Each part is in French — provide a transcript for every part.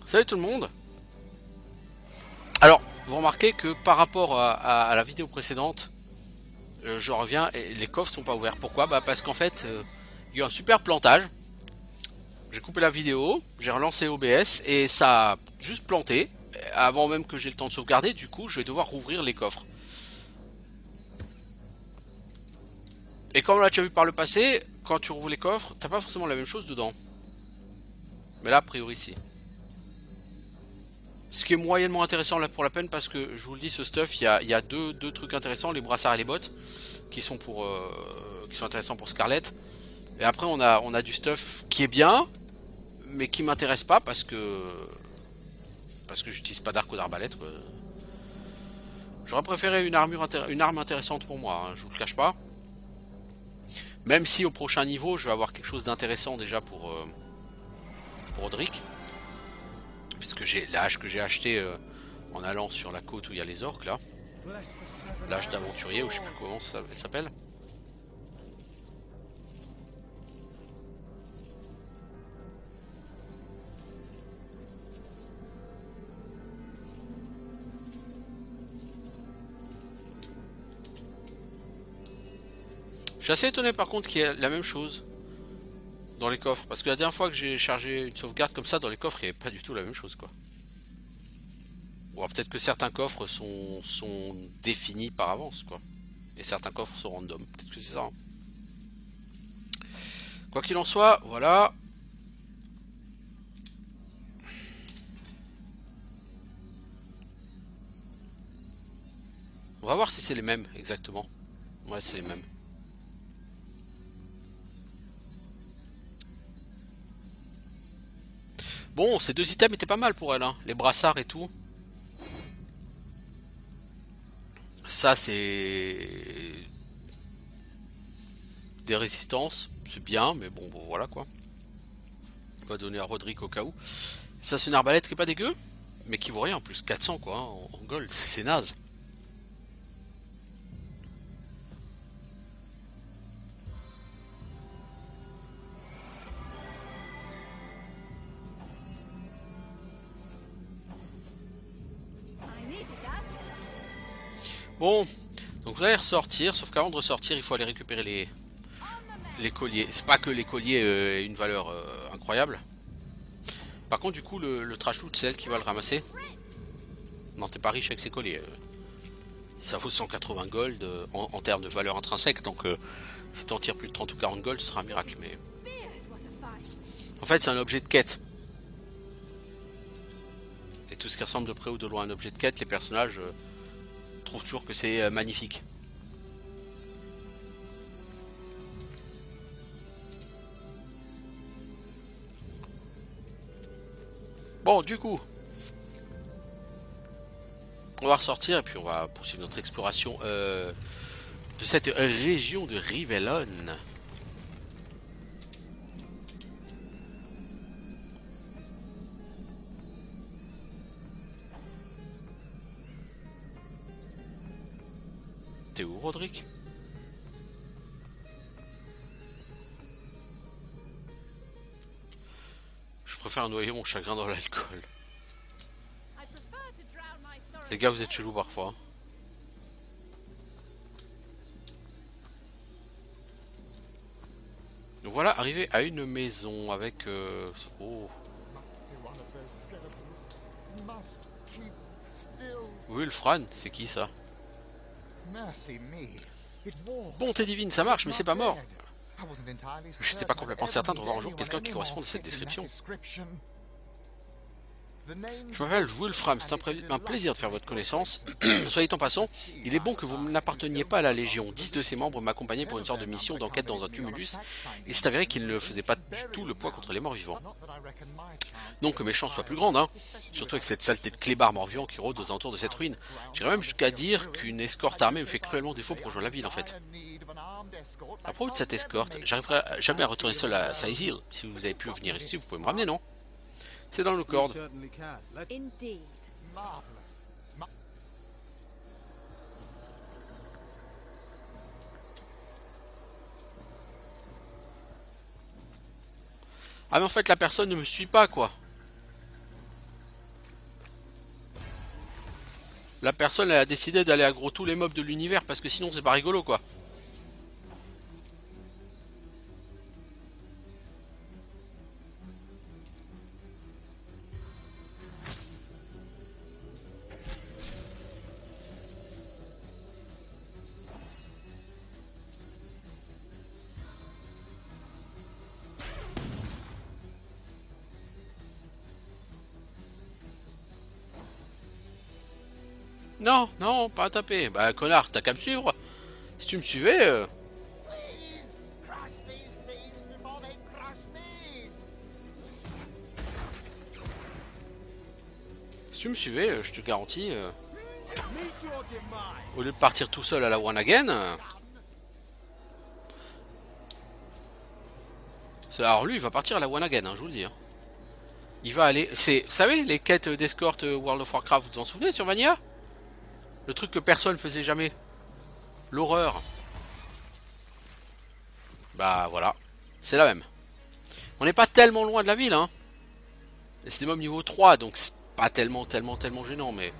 Salut tout le monde. Alors, vous remarquez que par rapport à la vidéo précédente, je reviens et les coffres sont pas ouverts. Pourquoi? Bah parce qu'en fait, il y a eu un super plantage. J'ai coupé la vidéo, j'ai relancé OBS et ça a juste planté. Avant même que j'ai le temps de sauvegarder, du coup, je vais devoir rouvrir les coffres. Et comme on l'a déjà vu par le passé, quand tu rouvres les coffres, t'as pas forcément la même chose dedans. Mais là, a priori, si. Ce qui est moyennement intéressant là pour la peine parce que je vous le dis, ce stuff, il y a deux trucs intéressants, les brassards et les bottes, qui sont qui sont intéressants pour Scarlett. Et après on a du stuff qui est bien, mais qui m'intéresse pas parce que j'utilise pas d'arc ou d'arbalète. J'aurais préféré une arme intéressante pour moi, hein, je vous le cache pas. Même si au prochain niveau je vais avoir quelque chose d'intéressant déjà pour Roderick. Puisque j'ai l'âge que j'ai acheté en allant sur la côte où il y a les orques là. L'âge d'aventurier ou je sais plus comment ça s'appelle. Je suis assez étonné par contre qu'il y ait la même chose dans les coffres. Parce que la dernière fois que j'ai chargé une sauvegarde comme ça dans les coffres, il n'y avait pas du tout la même chose quoi. Ou peut-être que certains coffres sont définis par avance quoi. Et certains coffres sont random. Peut-être que c'est ça. Hein. Quoi qu'il en soit, voilà. On va voir si c'est les mêmes exactement. Ouais, c'est les mêmes. Bon, ces deux items étaient pas mal pour elle, hein. Les brassards et tout. Ça, c'est des résistances. C'est bien, mais bon, voilà quoi. On va donner à Roderick au cas où. Ça, c'est une arbalète qui est pas dégueu, mais qui vaut rien en plus. 400 quoi, hein, en gold. C'est naze. Bon, donc vous allez ressortir, sauf qu'avant de ressortir, il faut aller récupérer les colliers. C'est pas que les colliers aient une valeur incroyable. Par contre, du coup, le trash loot, c'est elle qui va le ramasser. Non, t'es pas riche avec ces colliers. Ça vaut 180 gold en termes de valeur intrinsèque, donc si t'en tires plus de 30 ou 40 gold, ce sera un miracle. Mais en fait, c'est un objet de quête. Et tout ce qui ressemble de près ou de loin à un objet de quête, les personnages trouvent toujours que c'est magnifique. Bon, du coup, on va ressortir et puis on va poursuivre notre exploration de cette région de Rivellon. T'es où, Roderick? Je préfère noyer mon chagrin dans l'alcool. Les gars, vous êtes chelous parfois. Donc voilà, arrivé à une maison avec... Oh, Wulfran, c'est qui ça? Bonté divine, ça marche, mais c'est pas mort. J'étais pas complètement certain de revoir un jour quelqu'un qui correspond à cette description. Je m'appelle Wulfram, c'est un plaisir de faire votre connaissance. Soyez en passant, il est bon que vous n'apparteniez pas à la Légion. 10 de ses membres m'accompagnaient pour une sorte de mission d'enquête dans un tumulus. Il s'est avéré qu'ils ne faisaient pas du tout le poids contre les morts vivants. Non que mes chances soient plus grandes, hein. Surtout avec cette saleté de clébard mort-vivant qui rôde aux alentours de cette ruine. J'irais même jusqu'à dire qu'une escorte armée me fait cruellement défaut pour rejoindre la ville en fait. À propos de cette escorte, j'arriverai jamais à retourner seul à Size Hill. Si vous avez pu venir ici, vous pouvez me ramener, non? C'est dans nos cordes. Ah mais en fait la personne ne me suit pas quoi. la personne elle a décidé d'aller aggro tous les mobs de l'univers parce que sinon c'est pas rigolo quoi. Non, non, pas à taper. Bah connard, t'as qu'à me suivre. Si tu me suivais... Si tu me suivais, je te garantis... Au lieu de partir tout seul à la one again... Alors lui, il va partir à la one again, hein, je vous le dis. Hein. Il va aller... Vous savez, les quêtes d'escorte World of Warcraft, vous vous en souvenez sur Vanilla? Le truc que personne faisait jamais. L'horreur. Bah voilà. C'est la même. On n'est pas tellement loin de la ville, hein. C'est des mobs niveau 3, donc c'est pas tellement gênant, mais...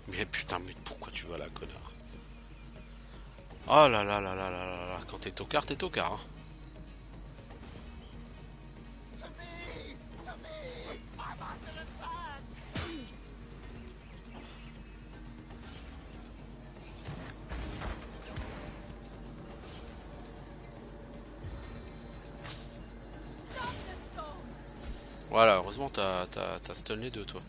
Mais putain, mais pourquoi tu vas là, connard? Oh là là là là là là là, quand t'es tocard, t'es tocard, hein. Voilà, heureusement t'as stun les deux, toi.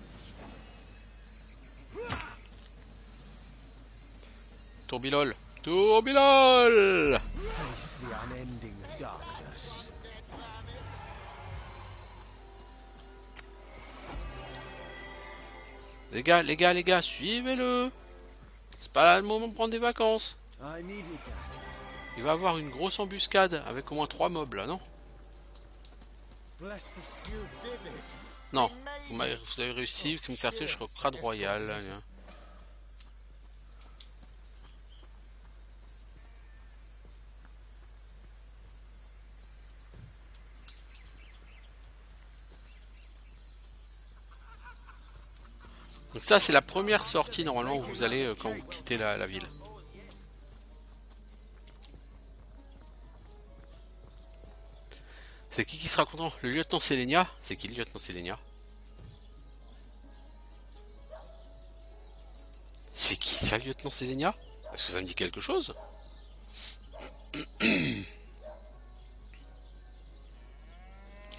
Tourbilol. Tourbilol. Les gars, suivez-le. C'est pas là le moment de prendre des vacances. Il va avoir une grosse embuscade avec au moins 3 mobs là, non? Non, vous avez réussi, si vous me cherchez, je serai au crâne royal. Donc ça c'est la première sortie normalement où vous allez quand vous quittez la ville. C'est qui sera content? Le lieutenant Selenia? C'est qui le lieutenant Selenia? C'est qui ça, le lieutenant Selenia? Est-ce que ça me dit quelque chose?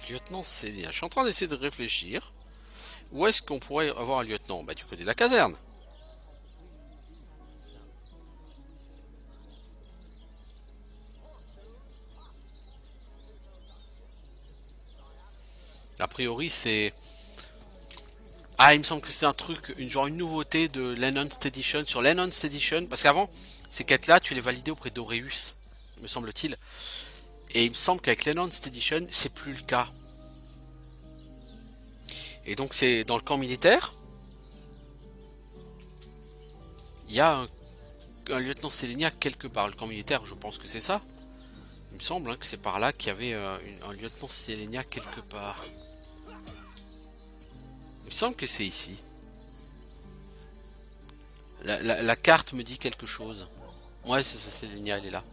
Lieutenant Selenia. Je suis en train d'essayer de réfléchir. Où est-ce qu'on pourrait avoir un lieutenant? Bah du côté de la caserne. A priori c'est... Ah, il me semble que c'est un truc, une nouveauté de l'Enhanced Edition. Sur l'Enhanced Edition, parce qu'avant, ces quêtes-là, tu les validais auprès d'Aureus, me semble-t-il. Et il me semble qu'avec l'Enhanced Edition, c'est plus le cas. Et donc c'est dans le camp militaire. Il y a un lieutenant Selenia quelque part. Le camp militaire, je pense que c'est ça. Il me semble hein, que c'est par là qu'il y avait un lieutenant Selenia quelque part. Il me semble que c'est ici. La carte me dit quelque chose. Ouais, c'est ça, Selenia, elle est là.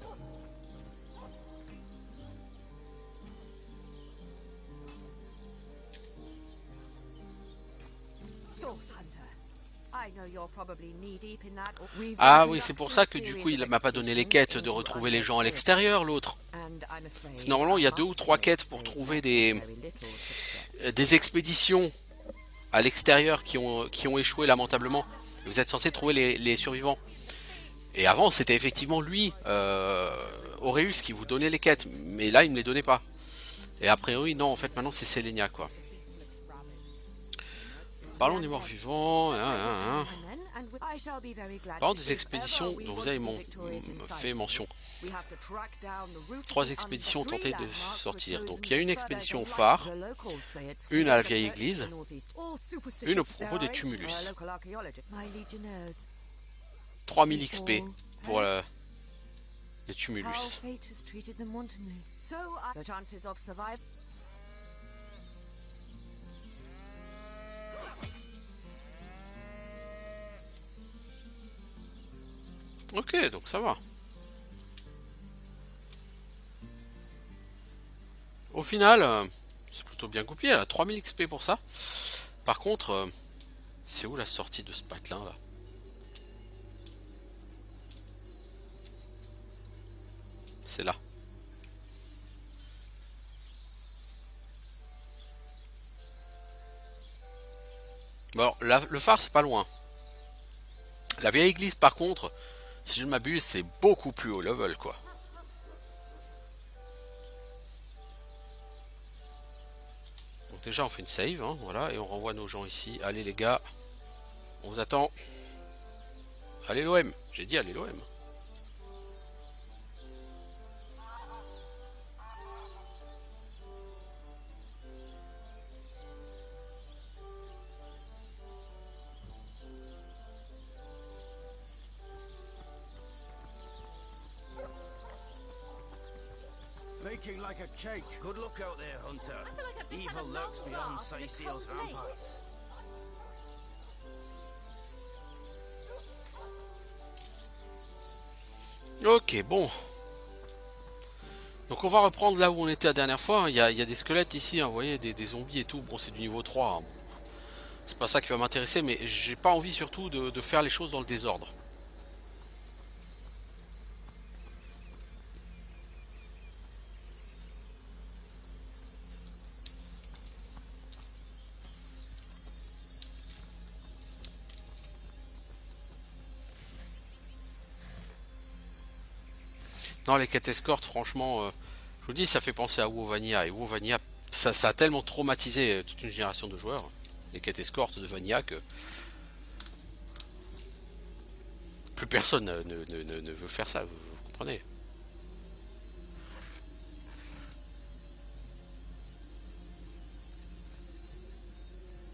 Ah oui, c'est pour ça que du coup il m'a pas donné les quêtes de retrouver les gens à l'extérieur, l'autre. Normalement il y a 2 ou 3 quêtes pour trouver des expéditions à l'extérieur qui ont échoué lamentablement. Vous êtes censé trouver les survivants. Et avant c'était effectivement lui, Aureus, qui vous donnait les quêtes. Mais là il me les donnait pas. Et a priori non, en fait maintenant c'est Selenia quoi. Parlons des morts vivants. Parlons des expéditions dont vous avez fait mention. 3 expéditions ont tenté de sortir. Donc il y a une expédition au phare, une à la vieille église, une au propos des tumulus. 3000 XP pour Les tumulus. Ok, donc ça va. Au final, c'est plutôt bien goupillé. Elle a 3000 XP pour ça. Par contre, c'est où la sortie de ce patelin là? C'est là. Bon, alors, le phare c'est pas loin. La vieille église par contre, si je ne m'abuse, c'est beaucoup plus haut level quoi. Donc déjà on fait une save, hein, voilà, et on renvoie nos gens ici. Allez les gars, on vous attend. Allez l'OM, j'ai dit allez l'OM. Baking like a cake. Good luck out there, Hunter. Evil lurks beyond Sunnyseal's ramparts. Ok, bon. Donc on va reprendre là où on était la dernière fois. Il y a des squelettes ici, hein, vous voyez, des zombies et tout. Bon, c'est du niveau 3. Hein. C'est pas ça qui va m'intéresser, mais j'ai pas envie surtout de faire les choses dans le désordre. Non, les quêtes escortes, franchement, je vous dis, ça fait penser à WoW Vanilla. Et WoW Vanilla, ça a tellement traumatisé toute une génération de joueurs, les quêtes escortes de Vanilla, que plus personne ne veut faire ça, vous comprenez.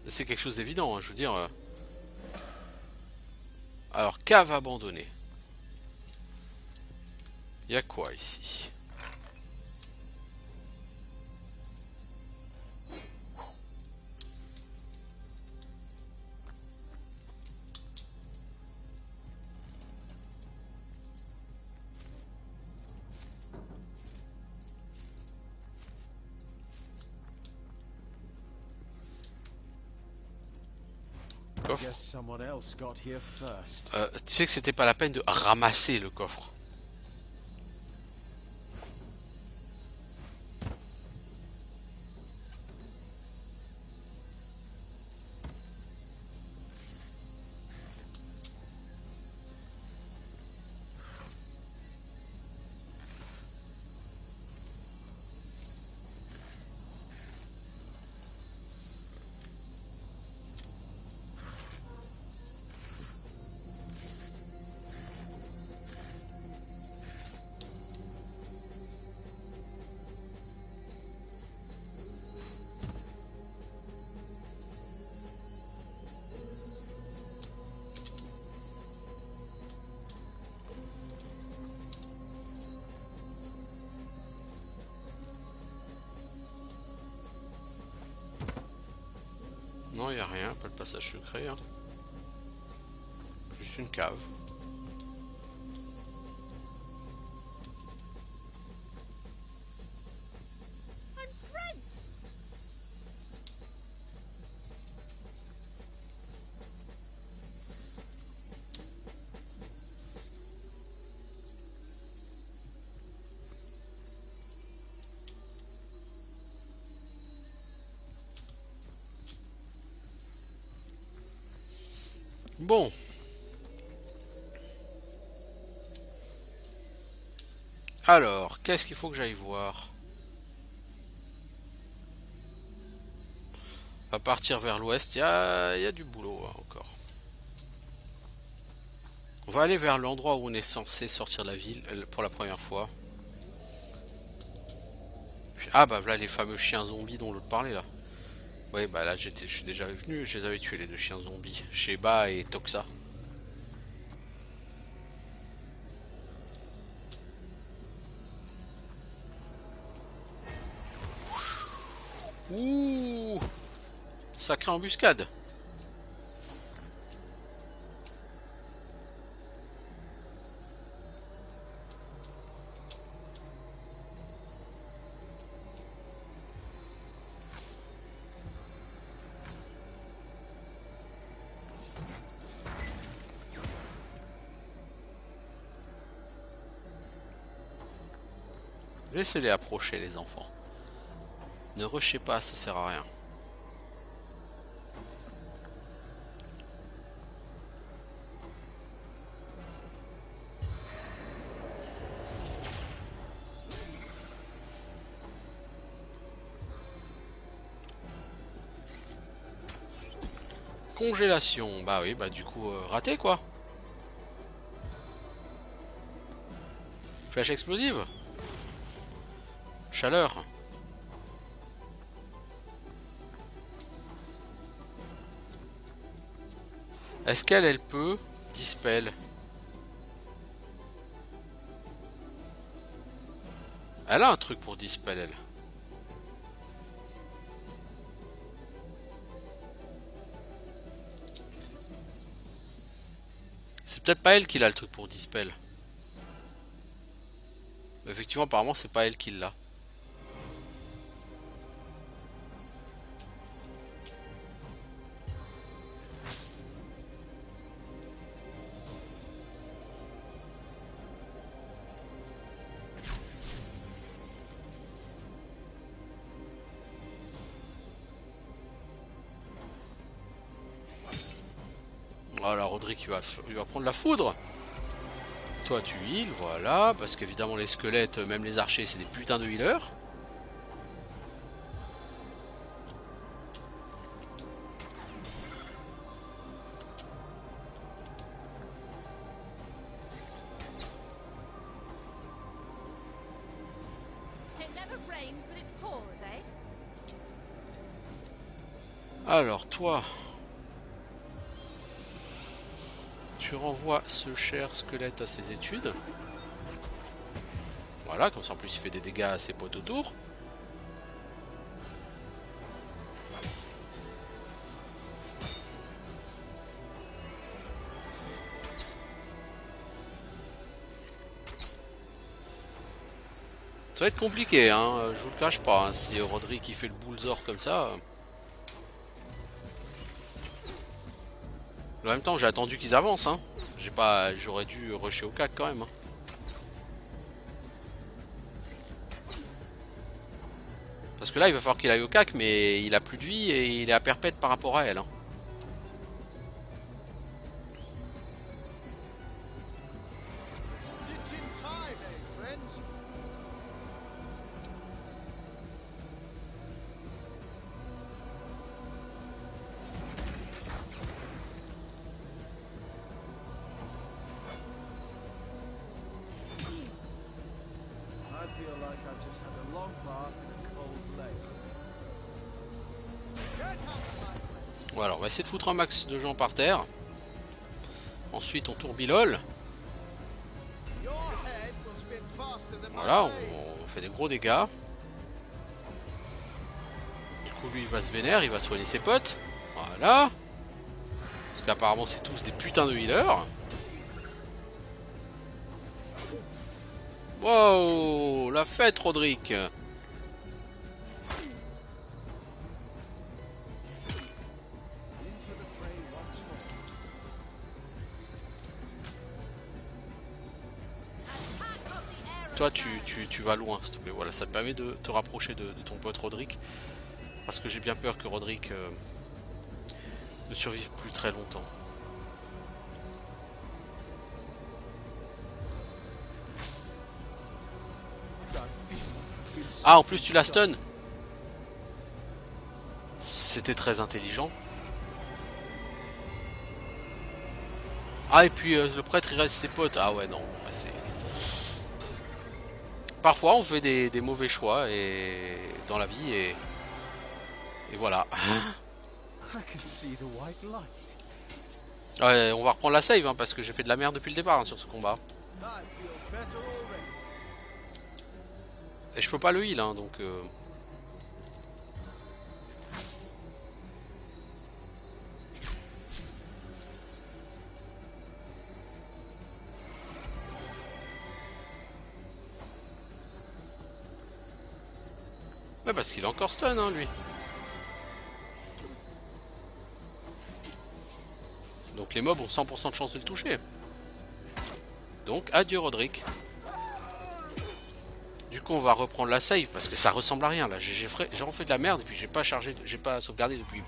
C'est quelque chose d'évident, hein, je veux dire. Alors, cave abandonnée. Il y a quoi ici? Coffre. Tu sais que c'était pas la peine de ramasser le coffre. Non, il n'y a rien, pas le passage secret. Hein. Juste une cave. Bon. Alors, qu'est-ce qu'il faut que j'aille voir? On va partir vers l'ouest, il y a du boulot hein, encore. On va aller vers l'endroit où on est censé sortir de la ville pour la première fois. Ah bah voilà les fameux chiens zombies dont l'autre parlait là. Ouais bah là je suis déjà venu, je les avais tués les deux chiens zombies, Sheba et Toxa. Ouh, sacrée embuscade. Laissez-les approcher les enfants. Ne rushez pas, ça sert à rien. Congélation, bah oui, bah du coup raté quoi. Flèche explosive. Chaleur. Est-ce qu'elle peut dispel? Elle a un truc pour dispel elle. C'est peut-être pas elle qui a le truc pour dispel. Effectivement apparemment c'est pas elle qui l'a. Voilà, Roderick il va prendre la foudre. Toi tu heal, voilà, parce qu'évidemment les squelettes, même les archers, c'est des putains de healers. Alors toi, tu renvoies ce cher squelette à ses études. Voilà, comme ça en plus il fait des dégâts à ses potes autour. Ça va être compliqué, hein, je vous le cache pas, hein, si Roderick il fait le boulzor comme ça. En même temps j'ai attendu qu'ils avancent, hein. J'aurais dû rusher au cac quand même. Hein. Parce que là il va falloir qu'il aille au cac, mais il a plus de vie et il est à perpète par rapport à elle. Hein. Voilà, on va essayer de foutre un max de gens par terre. Ensuite on tourbilole. Voilà, on fait des gros dégâts. Du coup lui il va se vénère, il va soigner ses potes. Voilà. Parce qu'apparemment c'est tous des putains de healers. Wow, la fête Roderick. Toi tu vas loin s'il te plaît, voilà, ça te permet de te rapprocher de ton pote Roderick. Parce que j'ai bien peur que Roderick ne survive plus très longtemps. Ah en plus tu la stun. C'était très intelligent. Ah et puis le prêtre il reste ses potes. Ah ouais non, c'est... Parfois on fait des mauvais choix et dans la vie et voilà. Ouais, on va reprendre la save hein, parce que j'ai fait de la merde depuis le départ hein, sur ce combat. Et je peux pas le heal hein, donc Ouais, parce qu'il est encore stun, hein, lui. Donc les mobs ont 100% de chance de le toucher. Donc adieu Roderick. Du coup on va reprendre la save parce que ça ressemble à rien là. J'ai refait de la merde et puis j'ai pas chargé, j'ai pas sauvegardé depuis.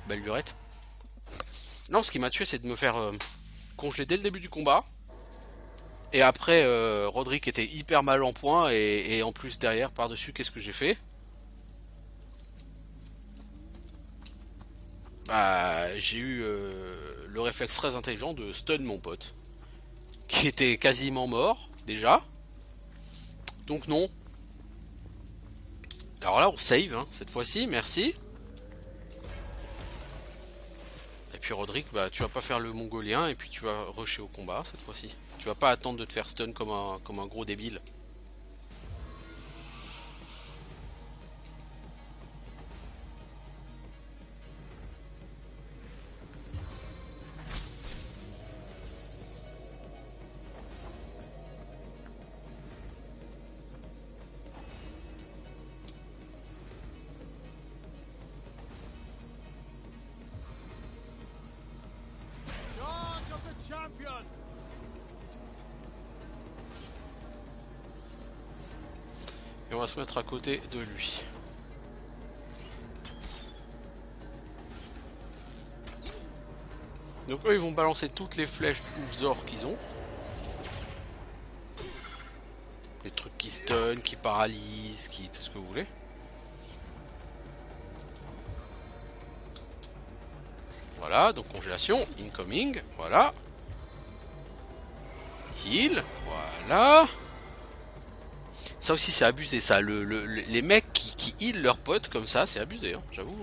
Belle lurette. Non, ce qui m'a tué c'est de me faire congeler dès le début du combat. Et après Roderick était hyper mal en point et en plus derrière par dessus qu'est-ce que j'ai fait? Bah j'ai eu le réflexe très intelligent de stun mon pote. Qui était quasiment mort déjà. Donc non. Alors là on save hein, cette fois-ci, merci. Et puis Roderick, bah tu vas pas faire le mongolien et puis tu vas rusher au combat cette fois-ci. Tu vas pas attendre de te faire stun comme un gros débile. Et on va se mettre à côté de lui. Donc eux ils vont balancer toutes les flèches du Oufzor qu'ils ont. Les trucs qui stun, qui paralysent, qui tout ce que vous voulez. Voilà, donc congélation, incoming, voilà. Heal, voilà. Ça aussi c'est abusé ça, les mecs qui heal leurs potes comme ça, c'est abusé, hein, j'avoue.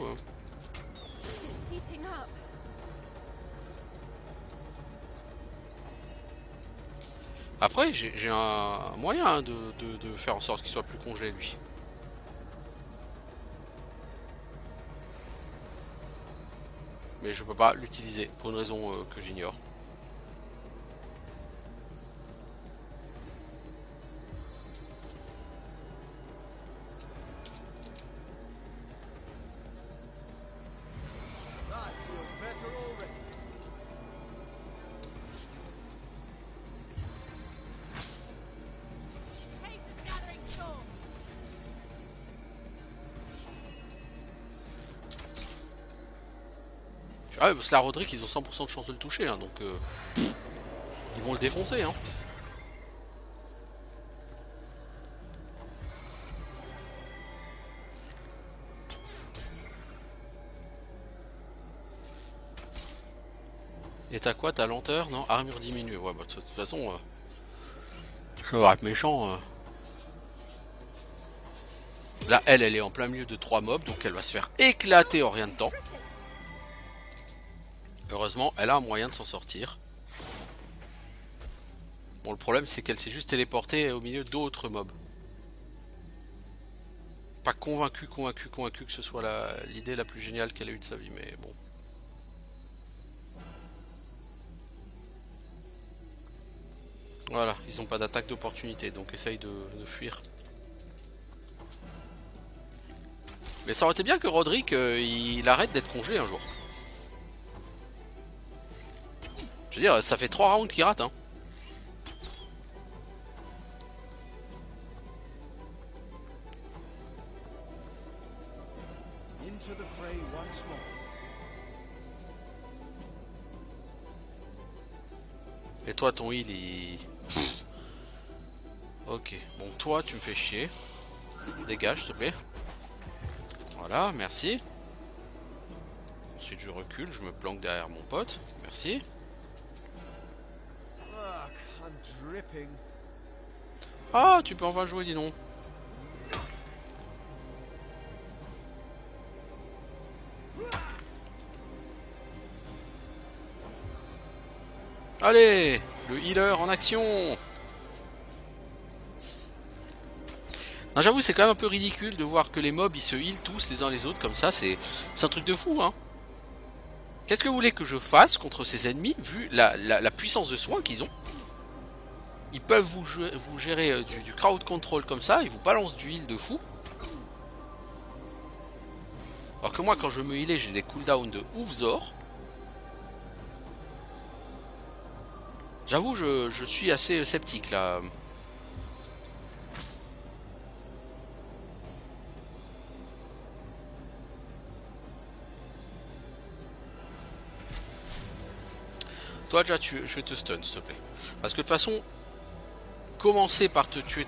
Après j'ai un moyen hein, de faire en sorte qu'il soit plus congelé lui. Mais je peux pas l'utiliser pour une raison que j'ignore. Ah ouais, parce que la Roderick ils ont 100% de chance de le toucher hein, donc ils vont le défoncer hein. Et t'as quoi? Ta lenteur? Non, armure diminuée. Ouais bah de toute façon ça va être méchant. Là elle est en plein milieu de 3 mobs donc elle va se faire éclater en rien de temps. Heureusement, elle a un moyen de s'en sortir. Bon, le problème, c'est qu'elle s'est juste téléportée au milieu d'autres mobs. Pas convaincu que ce soit l'idée la plus géniale qu'elle a eue de sa vie, mais bon. Voilà, ils n'ont pas d'attaque d'opportunité, donc essaye de fuir. Mais ça aurait été bien que Roderick, il arrête d'être congelé un jour. Je veux dire, ça fait 3 rounds qu'il rate, hein. Et toi, ton heal, il... Ok, bon, toi, tu me fais chier. Dégage, s'il te plaît. Voilà, merci. Ensuite, je recule, je me planque derrière mon pote. Merci. Ah, tu peux enfin jouer, dis donc. Allez, le healer en action. Non, j'avoue, c'est quand même un peu ridicule de voir que les mobs ils se heal tous les uns les autres comme ça. C'est un truc de fou, hein. Qu'est-ce que vous voulez que je fasse contre ces ennemis vu la puissance de soins qu'ils ont? Ils peuvent vous gérer du crowd control comme ça, ils vous balancent du heal de fou. Alors que moi, quand je me healer, j'ai des cooldowns de oufzor. J'avoue, je suis assez sceptique là. Toi déjà, je vais te stun s'il te plaît. Parce que de toute façon, commencer par te tuer,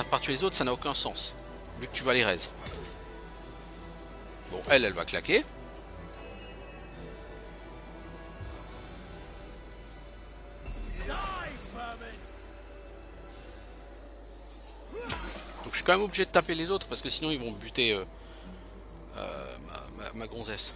par tuer les autres, ça n'a aucun sens. Vu que tu vas les raise. Bon, elle va claquer. Donc je suis quand même obligé de taper les autres parce que sinon ils vont buter ma gonzesse.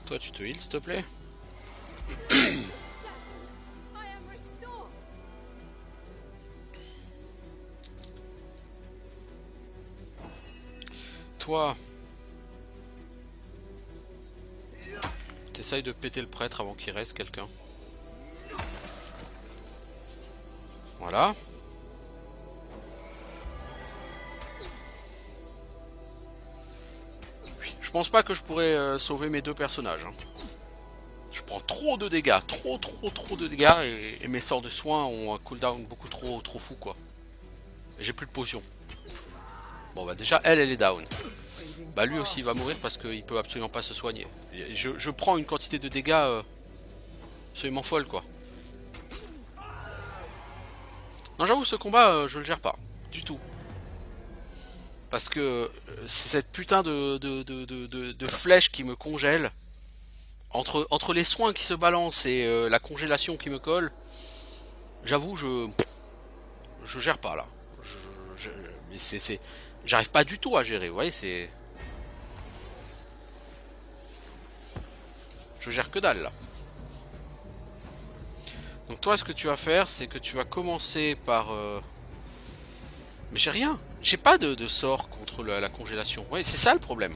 Toi tu te heal s'il te plaît. Toi, t'essayes de péter le prêtre avant qu'il reste quelqu'un. Voilà. Je pense pas que je pourrais sauver mes deux personnages. Hein. Je prends trop de dégâts, trop de dégâts et mes sorts de soins ont un cooldown beaucoup trop fou quoi. Et j'ai plus de potions. Bon bah déjà elle est down. Bah lui aussi il va mourir parce qu'il peut absolument pas se soigner. Je prends une quantité de dégâts absolument folle quoi. Non j'avoue ce combat je le gère pas du tout. Parce que c'est cette putain de flèche qui me congèle. Entre les soins qui se balancent et la congélation qui me colle. J'avoue je gère pas là. Mais j'arrive pas du tout à gérer, vous voyez, c'est... Je gère que dalle, là. Donc toi, ce que tu vas faire, c'est que tu vas commencer par... Mais j'ai rien. J'ai pas de sort contre la congélation. Vous voyez, c'est ça le problème.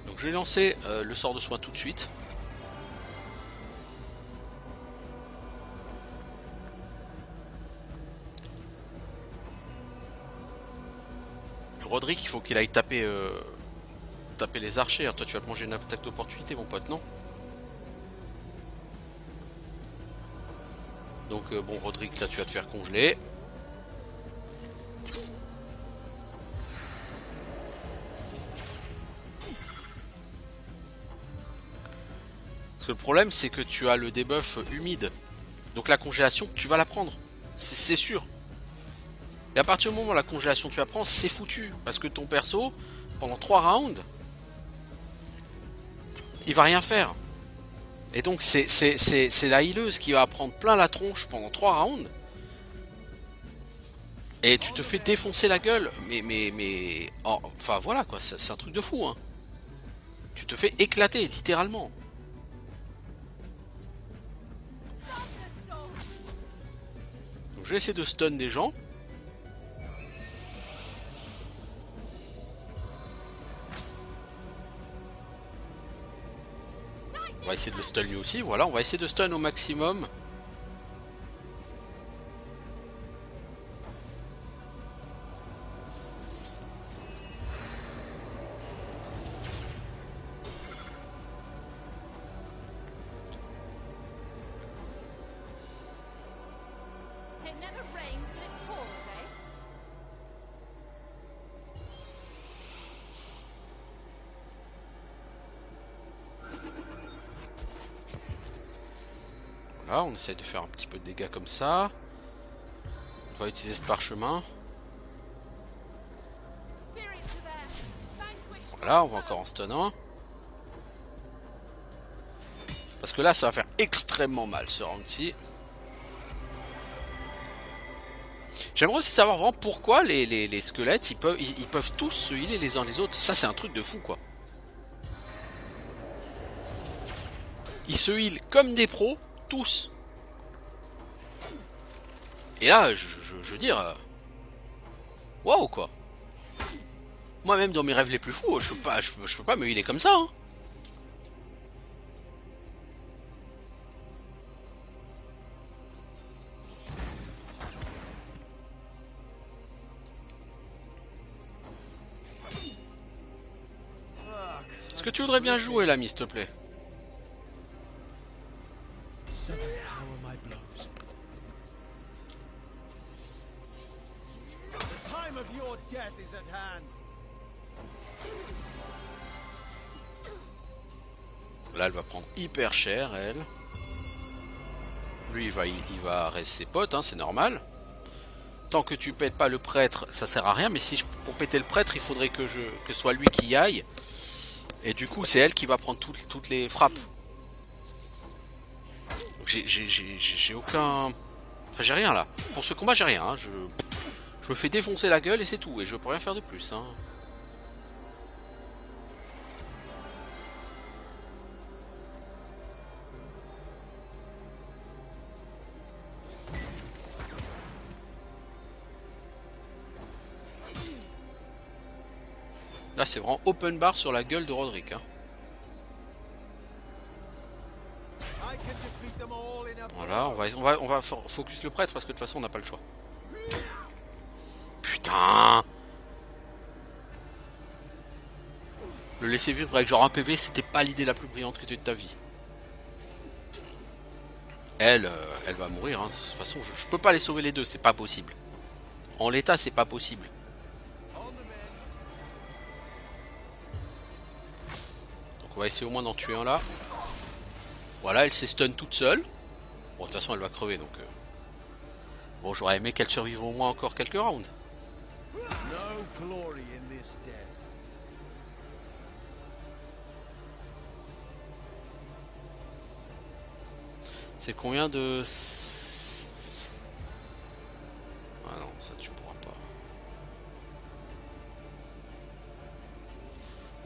Donc je vais lancer le sort de soin tout de suite. Roderick, il faut qu'il aille taper les archers. Alors, toi, tu vas te manger une attaque d'opportunité, mon pote, non? Donc, bon, Roderick, là, tu vas te faire congeler. Parce que le problème, c'est que tu as le debuff humide. Donc, la congélation, tu vas la prendre. C'est sûr. Et à partir du moment où la congélation tu la prends, c'est foutu. Parce que ton perso, pendant 3 rounds, il va rien faire. Et donc c'est la healeuse qui va prendre plein la tronche pendant 3 rounds. Et tu te fais défoncer la gueule. Mais oh, enfin voilà quoi, c'est un truc de fou hein. Tu te fais éclater littéralement. Donc je vais essayer de stun des gens. On va essayer de le stun lui aussi, voilà, on va essayer de stun au maximum. Voilà, on essaye de faire un petit peu de dégâts comme ça. On va utiliser ce parchemin. Voilà, on va encore en stun un. Parce que là, ça va faire extrêmement mal ce round-ci. J'aimerais aussi savoir vraiment pourquoi les squelettes, ils peuvent tous se healer les uns les autres. Ça, c'est un truc de fou, quoi. Ils se heal comme des pros, tous. Et là, je veux dire... Waouh, quoi. Moi-même, dans mes rêves les plus fous, je peux pas me healer comme ça, hein. Est-ce que tu voudrais bien jouer, l'ami, s'il te plaît? Là, elle va prendre hyper cher, elle. Lui, il va rester ses potes, hein, c'est normal. Tant que tu pètes pas le prêtre, ça sert à rien. Mais si pour péter le prêtre, il faudrait que ce soit lui qui y aille. Et du coup, c'est elle qui va prendre toutes les frappes. J'ai aucun... Enfin, j'ai rien là. Pour ce combat, j'ai rien. Hein. Je me fais défoncer la gueule et c'est tout. Et je peux rien faire de plus. Hein. Là, c'est vraiment open bar sur la gueule de Roderick. Hein. Voilà, on va focus le prêtre parce que de toute façon, on n'a pas le choix. Putain! Le laisser vivre avec genre un PV, c'était pas l'idée la plus brillante que tu aies de ta vie. Elle va mourir. Hein. De toute façon, je peux pas les sauver les deux, c'est pas possible. En l'état, c'est pas possible. On va essayer au moins d'en tuer un là. Voilà, elle s'est stun toute seule. Bon, de toute façon, elle va crever donc. Bon, j'aurais aimé qu'elle survive au moins encore quelques rounds. C'est combien de... Ah non, ça tu pourras pas.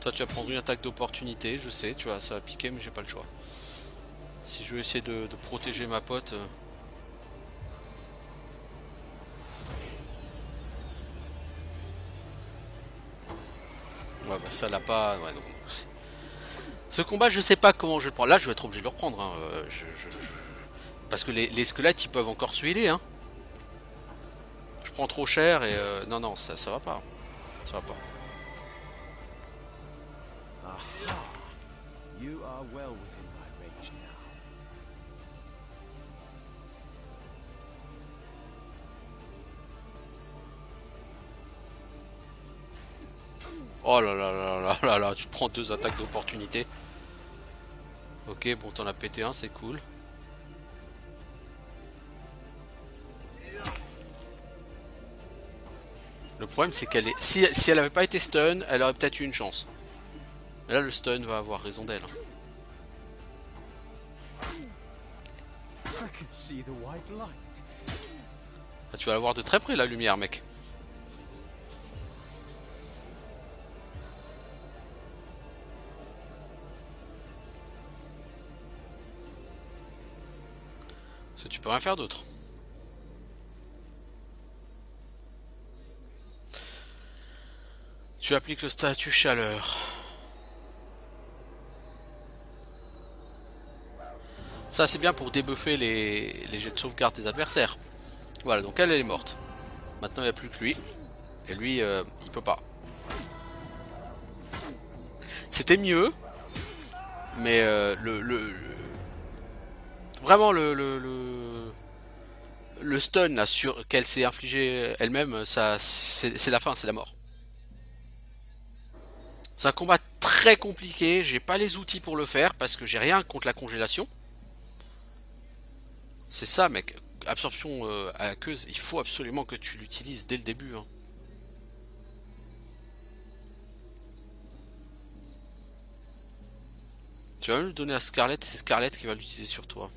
Toi tu vas prendre une attaque d'opportunité, je sais, tu vois, ça va piquer mais j'ai pas le choix. Si je veux essayer de protéger ma pote... Ouais bah ça l'a pas... Ouais non. Ce combat je sais pas comment je vais le prendre. Là je vais être obligé de le reprendre. Hein. Parce que les squelettes ils peuvent encore se healer. Hein. Je prends trop cher et... Non non ça va pas. Ça va pas. Oh là là là là là là, tu prends 2 attaques d'opportunité. Ok, bon, t'en as pété un, c'est cool. Le problème, c'est qu'elle est... Si elle avait pas été stun, elle aurait peut-être eu une chance. Mais là, le stun va avoir raison d'elle. Ah, tu vas la voir de très près, la lumière, mec. Parce que tu peux rien faire d'autre. Tu appliques le statut chaleur. Ça c'est bien pour débuffer les jets de sauvegarde des adversaires. Voilà, donc elle est morte. Maintenant il n'y a plus que lui. Et lui il peut pas. C'était mieux. Mais vraiment le stun là, qu'elle s'est infligé elle-même, ça c'est la fin, c'est la mort. C'est un combat très compliqué, j'ai pas les outils pour le faire parce que j'ai rien contre la congélation. C'est ça mec, absorption aqueuse, il faut absolument que tu l'utilises dès le début. Hein. Tu vas même le donner à Scarlett, c'est Scarlett qui va l'utiliser sur toi.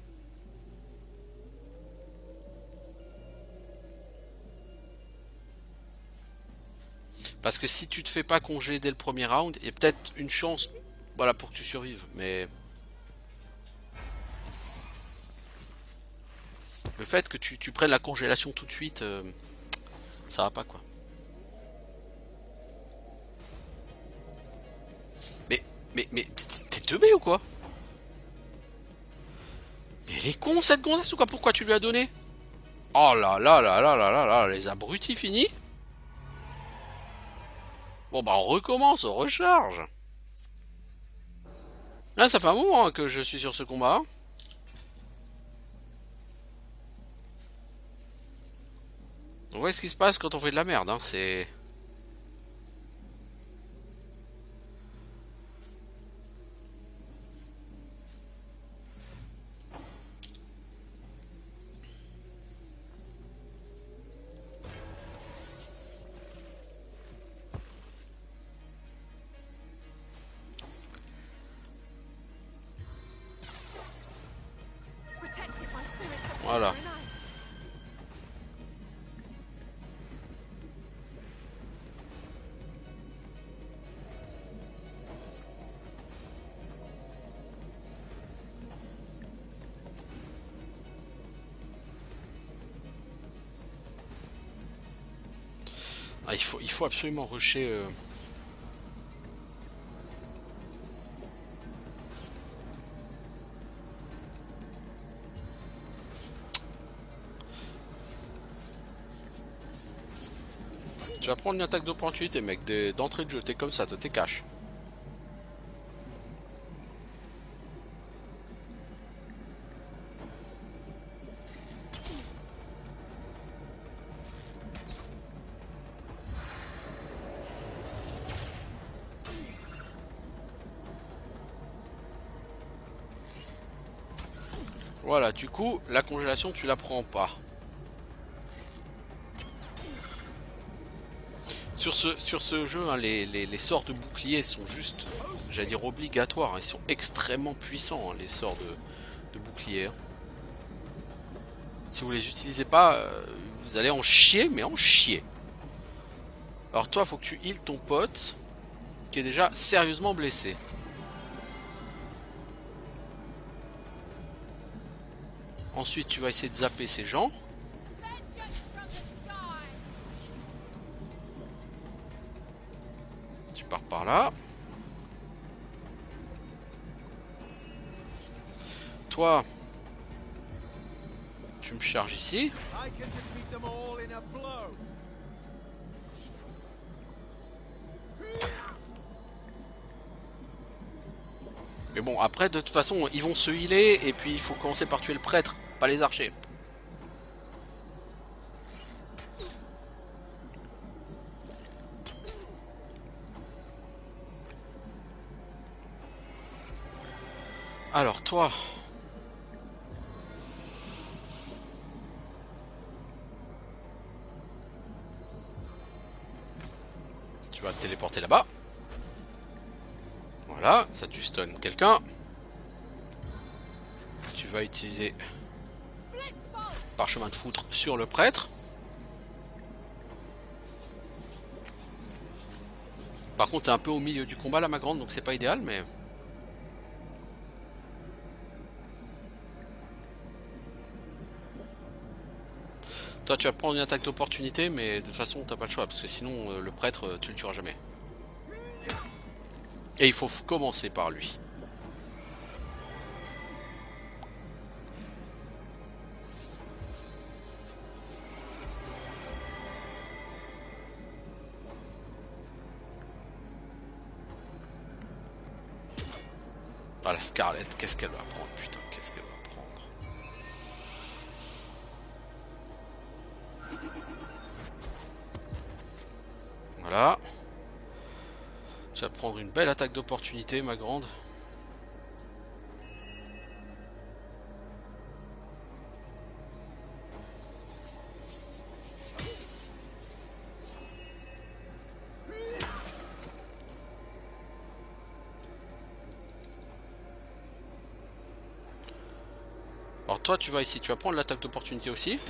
Parce que si tu te fais pas congeler dès le premier round, il y a peut-être une chance voilà, pour que tu survives. Mais Le fait que tu prennes la congélation tout de suite, ça va pas quoi. Mais t'es teubé ou quoi? Mais elle est con cette gonzesse ou quoi? Pourquoi tu lui as donné? Oh là là là là là là là, les abrutis finis. Bon bah on recommence, on recharge. Là ça fait un moment que je suis sur ce combat. On voit ce qui se passe quand on fait de la merde, hein, c'est... Voilà. Ah, il faut absolument rusher... Tu vas prendre une attaque d'opportunité, mec, d'entrée de jeu, t'es comme ça, toi t'es cash. Voilà, du coup, la congélation, tu la prends pas. Sur ce jeu, hein, les sorts de bouclier sont juste, j'allais dire obligatoires, hein, ils sont extrêmement puissants, hein, les sorts de bouclier. Hein. Si vous les utilisez pas, vous allez en chier, mais en chier. Alors toi, faut que tu heals ton pote, qui est déjà sérieusement blessé. Ensuite, tu vas essayer de zapper ces gens. Tu pars par là. Toi, tu me charges ici. Mais bon, après, de toute façon, ils vont se healer, et puis il faut commencer par tuer le prêtre, pas les archers. Alors, toi... Tu vas te téléporter là-bas. Voilà, ça tu stun quelqu'un. Tu vas utiliser parchemin de foutre sur le prêtre. Par contre, t'es un peu au milieu du combat là, ma grande, donc c'est pas idéal, mais... Toi, tu vas prendre une attaque d'opportunité, mais de toute façon, t'as pas le choix, parce que sinon, le prêtre, tu le tueras jamais. Et il faut commencer par lui. Ah, la Scarlett, qu'est-ce qu'elle va prendre, putain, qu'est-ce qu'elle va prendre. Voilà. Tu vas prendre une belle attaque d'opportunité, ma grande. Alors toi tu vas ici, tu vas prendre l'attaque d'opportunité aussi.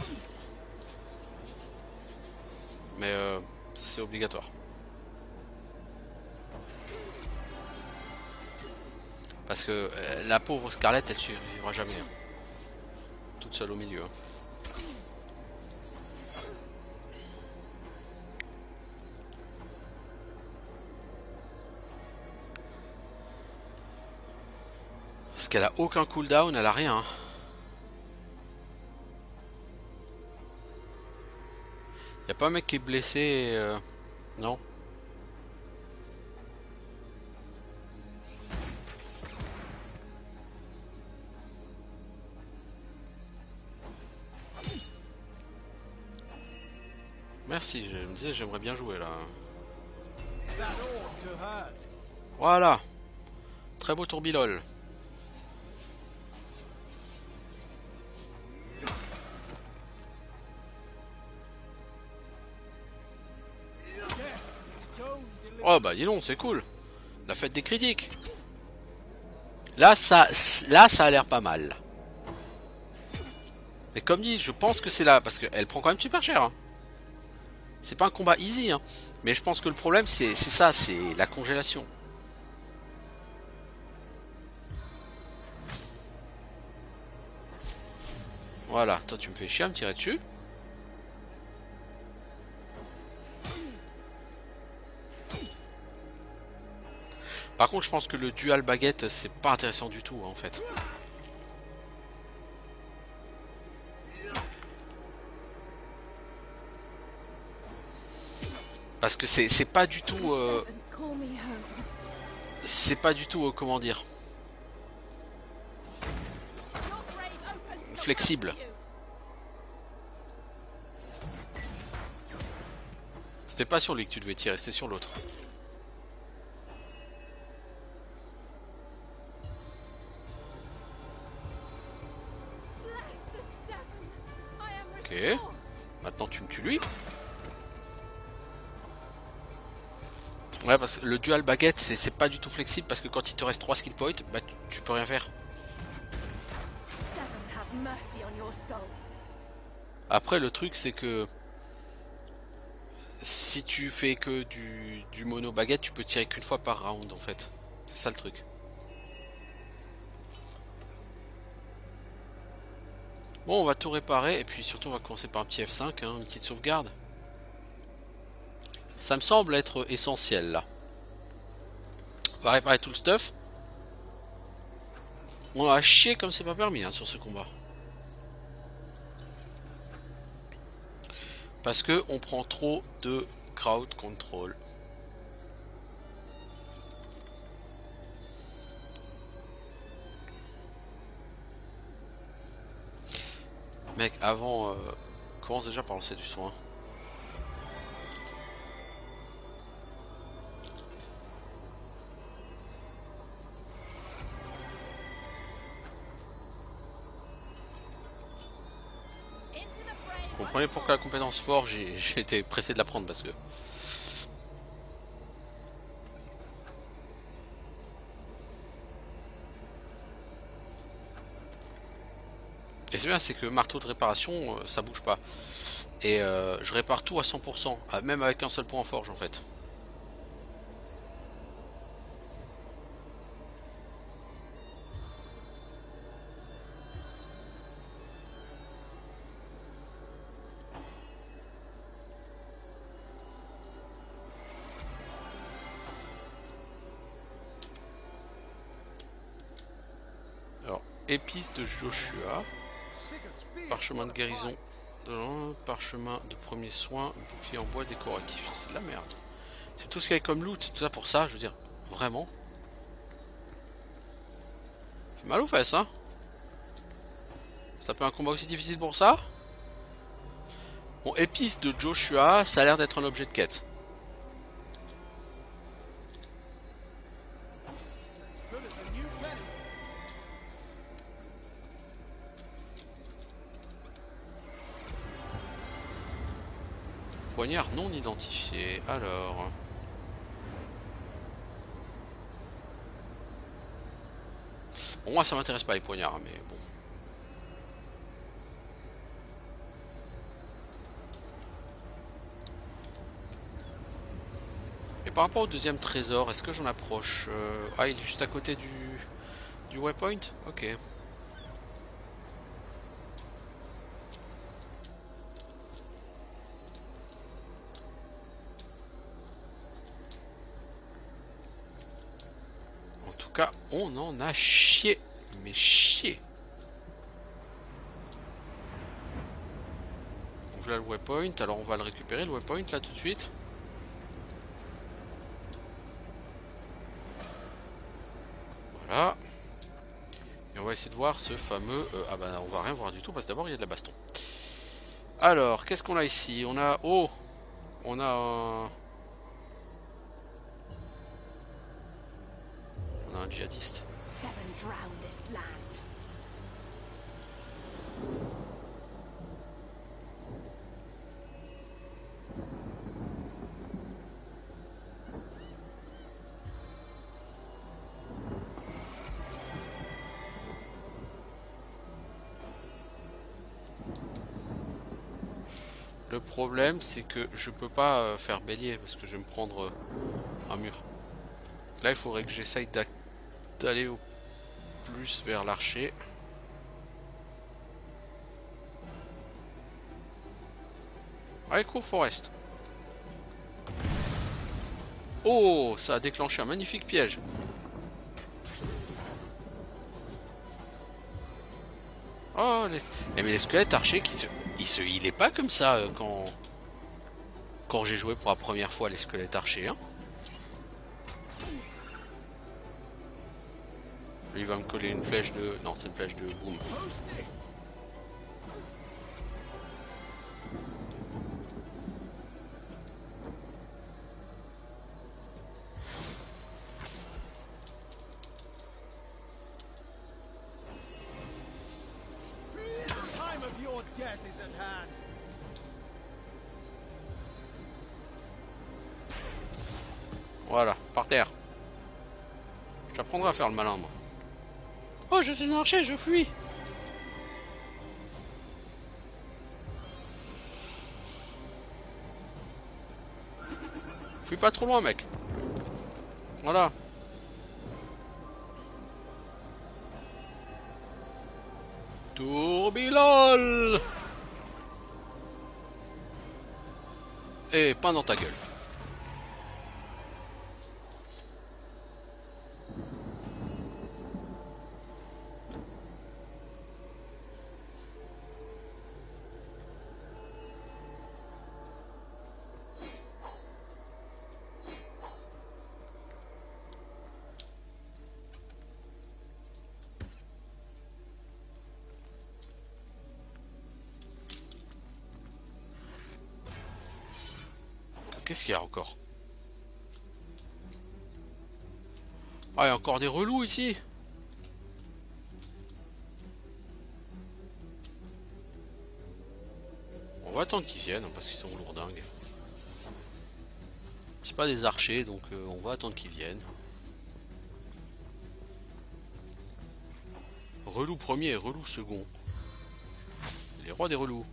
Mais c'est obligatoire. Parce que la pauvre Scarlett elle survivra jamais. Hein. Toute seule au milieu. Hein. Parce qu'elle a aucun cooldown, elle a rien. Y a pas un mec qui est blessé non. Merci, je me disais j'aimerais bien jouer là. Voilà. Très beau tourbilol. Oh bah dis donc, c'est cool. La fête des critiques. Là ça a l'air pas mal. Et comme dit, je pense que c'est là, parce qu'elle prend quand même super cher. Hein. C'est pas un combat easy, hein. Mais je pense que le problème c'est ça, c'est la congélation. Voilà, toi tu me fais chier à me tirer dessus. Par contre je pense que le dual baguette c'est pas intéressant du tout en fait. Parce que c'est pas du tout c'est pas du tout comment dire flexible. C'était pas sur lui que tu devais tirer, c'était sur l'autre. Ok. Maintenant tu me tues lui. Ouais, parce que le dual baguette c'est pas du tout flexible parce que quand il te reste 3 skill points, bah tu peux rien faire. Après le truc c'est que si tu fais que du mono baguette, tu peux tirer qu'une fois par round en fait. C'est ça le truc. Bon, on va tout réparer et puis surtout on va commencer par un petit F5, hein, une petite sauvegarde. Ça me semble être essentiel là. On va réparer tout le stuff. On va chier comme c'est pas permis hein, sur ce combat. Parce que on prend trop de crowd control. Mec, avant, commence déjà par lancer du soin. Vous comprenez pourquoi la compétence fort, j'ai été pressé de la prendre parce que... Et c'est bien, c'est que marteau de réparation, ça bouge pas. Et je répare tout à 100%, même avec un seul point en forge en fait. Alors, épice de Joshua, parchemin de guérison, parchemin de premier soin, bouclier en bois décoratif, c'est de la merde. C'est tout ce qu'il y a comme loot, tout ça pour ça, je veux dire, vraiment. C'est mal aux fesses, hein. Ça peut un combat aussi difficile pour ça. Bon, épice de Joshua, ça a l'air d'être un objet de quête. Poignard non identifié, alors... Bon, moi ça m'intéresse pas les poignards, mais bon. Et par rapport au deuxième trésor, est-ce que j'en approche Ah, il est juste à côté du waypoint. Ok. En tout cas, on en a chié. Mais chier. Donc là le waypoint, alors on va le récupérer le waypoint là tout de suite. Voilà. Et on va essayer de voir ce fameux... ah bah on va rien voir du tout parce que d'abord il y a de la baston. Alors, qu'est-ce qu'on a ici? On a... Oh! On a un... On a un djihadiste. Le problème c'est que je peux pas faire bélier parce que je vais me prendre un mur. Là il faudrait que j'essaye d'aller au plus vers l'archer. Allez cours Forest. Oh, ça a déclenché un magnifique piège. Oh, mais les squelettes archers il est pas comme ça quand j'ai joué pour la première fois les squelettes archers. Hein. Il va me coller une flèche de... Non, c'est une flèche de boom. Voilà, par terre. Je t'apprendrai à faire le malin, moi. Oh, je suis un archer, je fuis. Fuis pas trop loin, mec. Voilà. Tourbilol. Et pain dans ta gueule. Qu'est-ce qu'il y a encore? Ah, il y a encore des relous ici. On va attendre qu'ils viennent parce qu'ils sont lourdingues. C'est pas des archers donc on va attendre qu'ils viennent. Relou premier, relou second. Les rois des relous.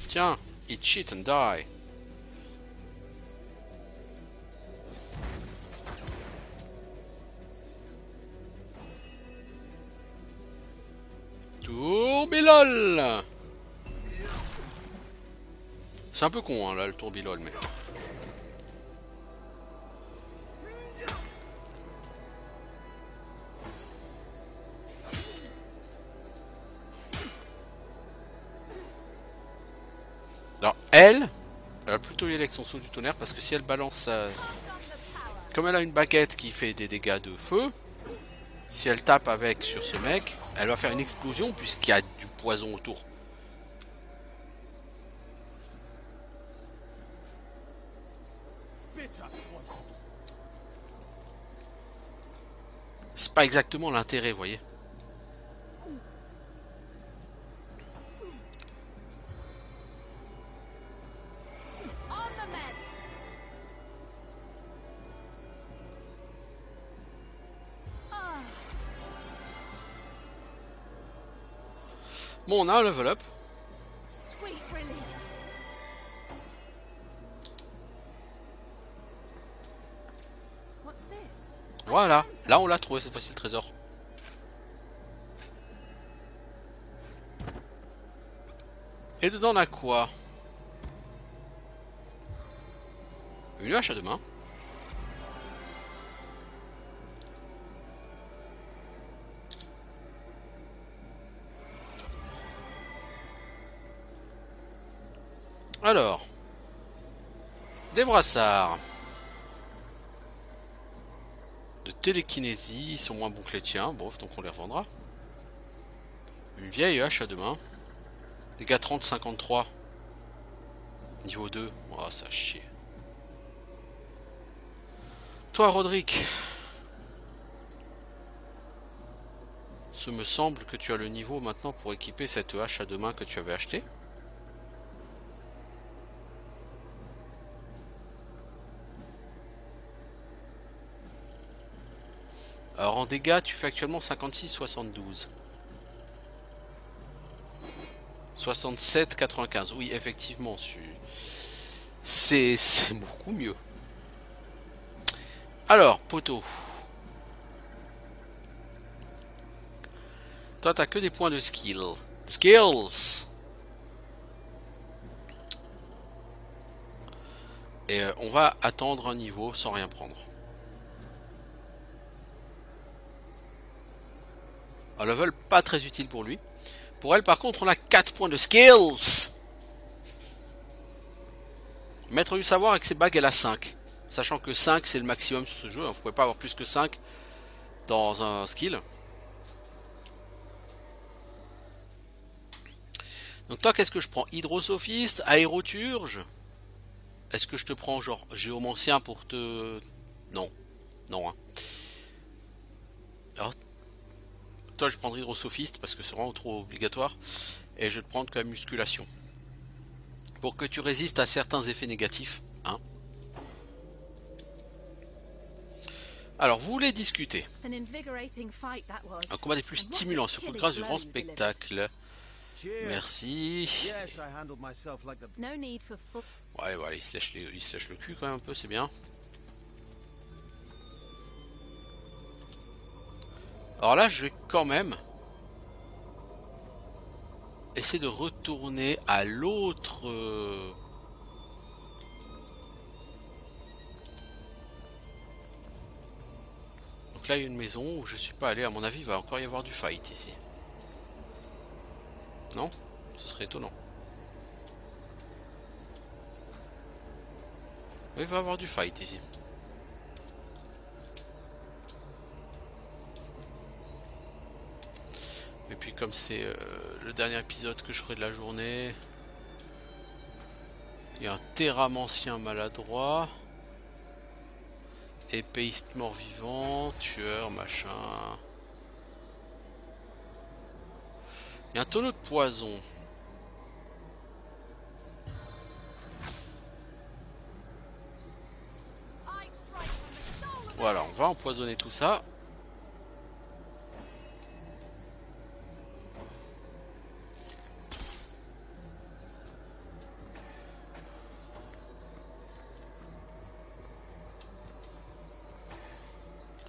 Tiens, eat shit and die. Tourbilol. C'est un peu con hein, là le tourbilol mais... Alors elle va plutôt y aller avec son saut du tonnerre parce que si elle balance sa... Comme elle a une baguette qui fait des dégâts de feu, si elle tape avec sur ce mec, elle va faire une explosion puisqu'il y a du poison autour. C'est pas exactement l'intérêt, vous voyez. Bon, on a un level up. Voilà, là on l'a trouvé cette fois-ci le trésor. Et dedans on a quoi? Une hache à deux mains. Alors, des brassards de télékinésie, ils sont moins bons que les tiens, bref, donc on les revendra. Une vieille hache à deux mains. Dégâts 30, 53. Niveau 2. Oh, ça chie. Toi, Roderick. Ce me semble que tu as le niveau maintenant pour équiper cette hache à deux mains que tu avais achetée. Alors en dégâts, tu fais actuellement 56, 72. 67, 95. Oui, effectivement, c'est beaucoup mieux. Alors, poteau. Toi, t'as que des points de skill. Skills. Et on va attendre un niveau sans rien prendre. Un level pas très utile pour lui. Pour elle, par contre, on a 4 points de skills. Maître du savoir avec ses bagues, elle a 5. Sachant que 5, c'est le maximum sur ce jeu. Vous ne pouvez pas avoir plus que 5 dans un skill. Donc toi, qu'est-ce que je prends? Hydrosophiste, aéroturge. Est-ce que je te prends genre géomancien pour te... Non. Non, hein. Alors, toi, je prendrai hydrosophiste parce que c'est vraiment trop obligatoire. Et je vais te prendre comme musculation. Pour que tu résistes à certains effets négatifs. Hein. Alors, vous voulez discuter. Un combat des plus stimulants sur coup de grâce du grand spectacle. Merci. Ouais, voilà, il se lèche le cul quand même un peu, c'est bien. Alors là, je vais quand même essayer de retourner à l'autre... Donc là, il y a une maison où je suis pas allé. À mon avis, il va encore y avoir du fight ici. Non? Ce serait étonnant. Oui, il va y avoir du fight ici. Et puis comme c'est le dernier épisode que je ferai de la journée, il y a un terramancien maladroit, épéiste mort-vivant, tueur, machin. Il y a un tonneau de poison. Voilà, on va empoisonner tout ça.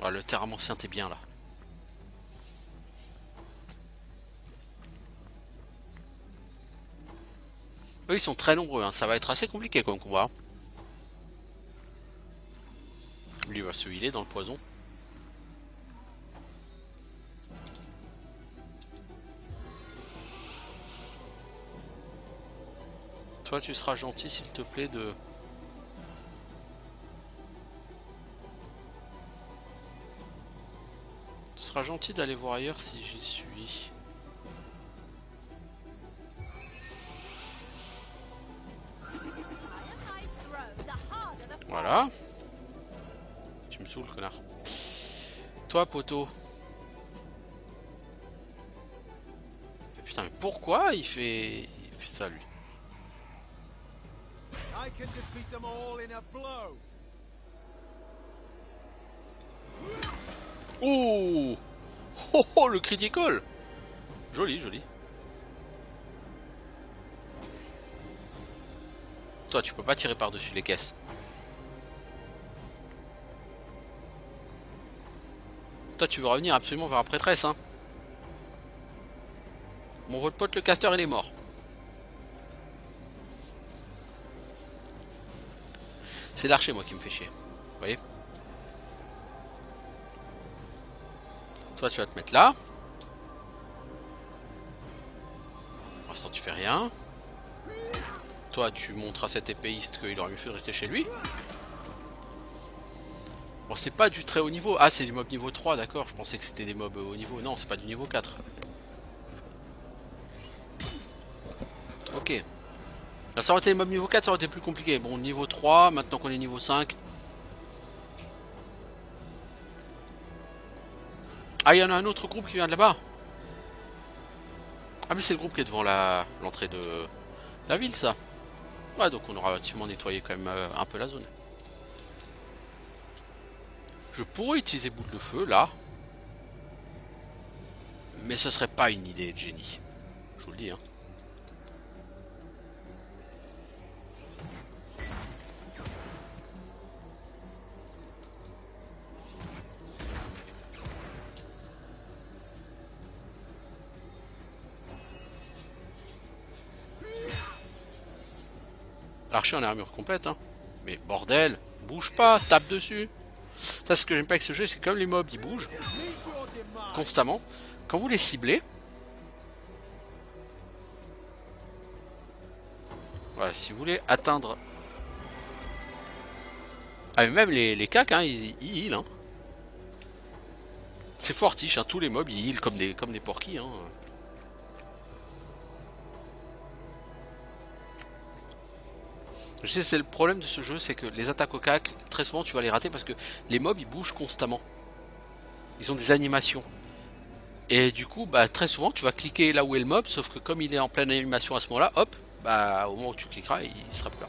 Ah, le terramancien, t'es bien là. Eux, ils sont très nombreux, hein. Ça va être assez compliqué comme combat. Lui va se healer dans le poison. Toi, tu seras gentil, s'il te plaît, de... Tu seras gentil d'aller voir ailleurs si j'y suis. Voilà. Tu me saoules, connard. Toi, poteau. Mais putain, mais pourquoi il fait ça, lui? Oh, oh, oh, le critical. Joli, joli. Toi, tu peux pas tirer par-dessus les caisses. Toi, tu veux revenir absolument vers la prêtresse, hein. Mon votre pote, le caster, il est mort. C'est l'archer, moi, qui me fait chier. Vous voyez? Toi, tu vas te mettre là. Pour l'instant, tu fais rien. toi tu montres à cet épéiste qu'il aurait mieux fait de rester chez lui. Bon, c'est pas du très haut niveau. Ah, c'est du mob niveau 3, d'accord. Je pensais que c'était des mobs haut niveau. Non, c'est pas du niveau 4. Ok. Là, ça aurait été les mobs niveau 4, ça aurait été plus compliqué. Bon, niveau 3, maintenant qu'on est niveau 5. Ah, il y en a un autre groupe qui vient de là-bas. Ah, mais c'est le groupe qui est devant l'entrée de la ville, ça. Ouais, donc on aura relativement nettoyé quand même un peu la zone. Je pourrais utiliser boule de feu, là. Mais ce serait pas une idée de génie. Je vous le dis, hein. L'archer en armure complète, hein. Mais bordel, bouge pas, tape dessus. Ça, ce que j'aime pas avec ce jeu, c'est que comme les mobs ils bougent constamment, quand vous les ciblez, voilà, si vous voulez atteindre. Ah, mais même les cacs, hein, ils heal, hein. C'est fortiche, hein, tous les mobs ils heal comme des porquis, hein. Je sais, c'est le problème de ce jeu, c'est que les attaques au cac, très souvent tu vas les rater parce que les mobs ils bougent constamment. Ils ont des animations. Et du coup, bah très souvent tu vas cliquer là où est le mob, sauf que comme il est en pleine animation à ce moment-là, hop, bah au moment où tu cliqueras, il sera plus là.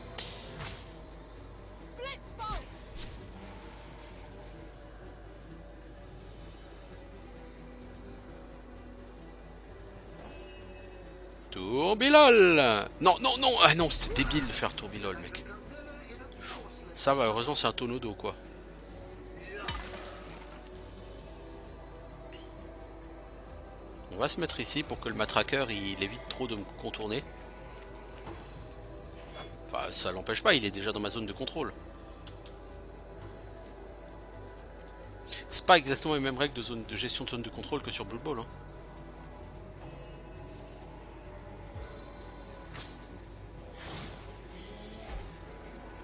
Tourbilol. Non, non, non. Ah non, c'était débile de faire Tourbilol, mec. Ça va, heureusement c'est un tonneau d'eau, quoi. On va se mettre ici pour que le matraqueur il évite trop de me contourner. Enfin, ça l'empêche pas, il est déjà dans ma zone de contrôle. C'est pas exactement les mêmes règles de gestion de zone de contrôle que sur Blood Bowl, hein.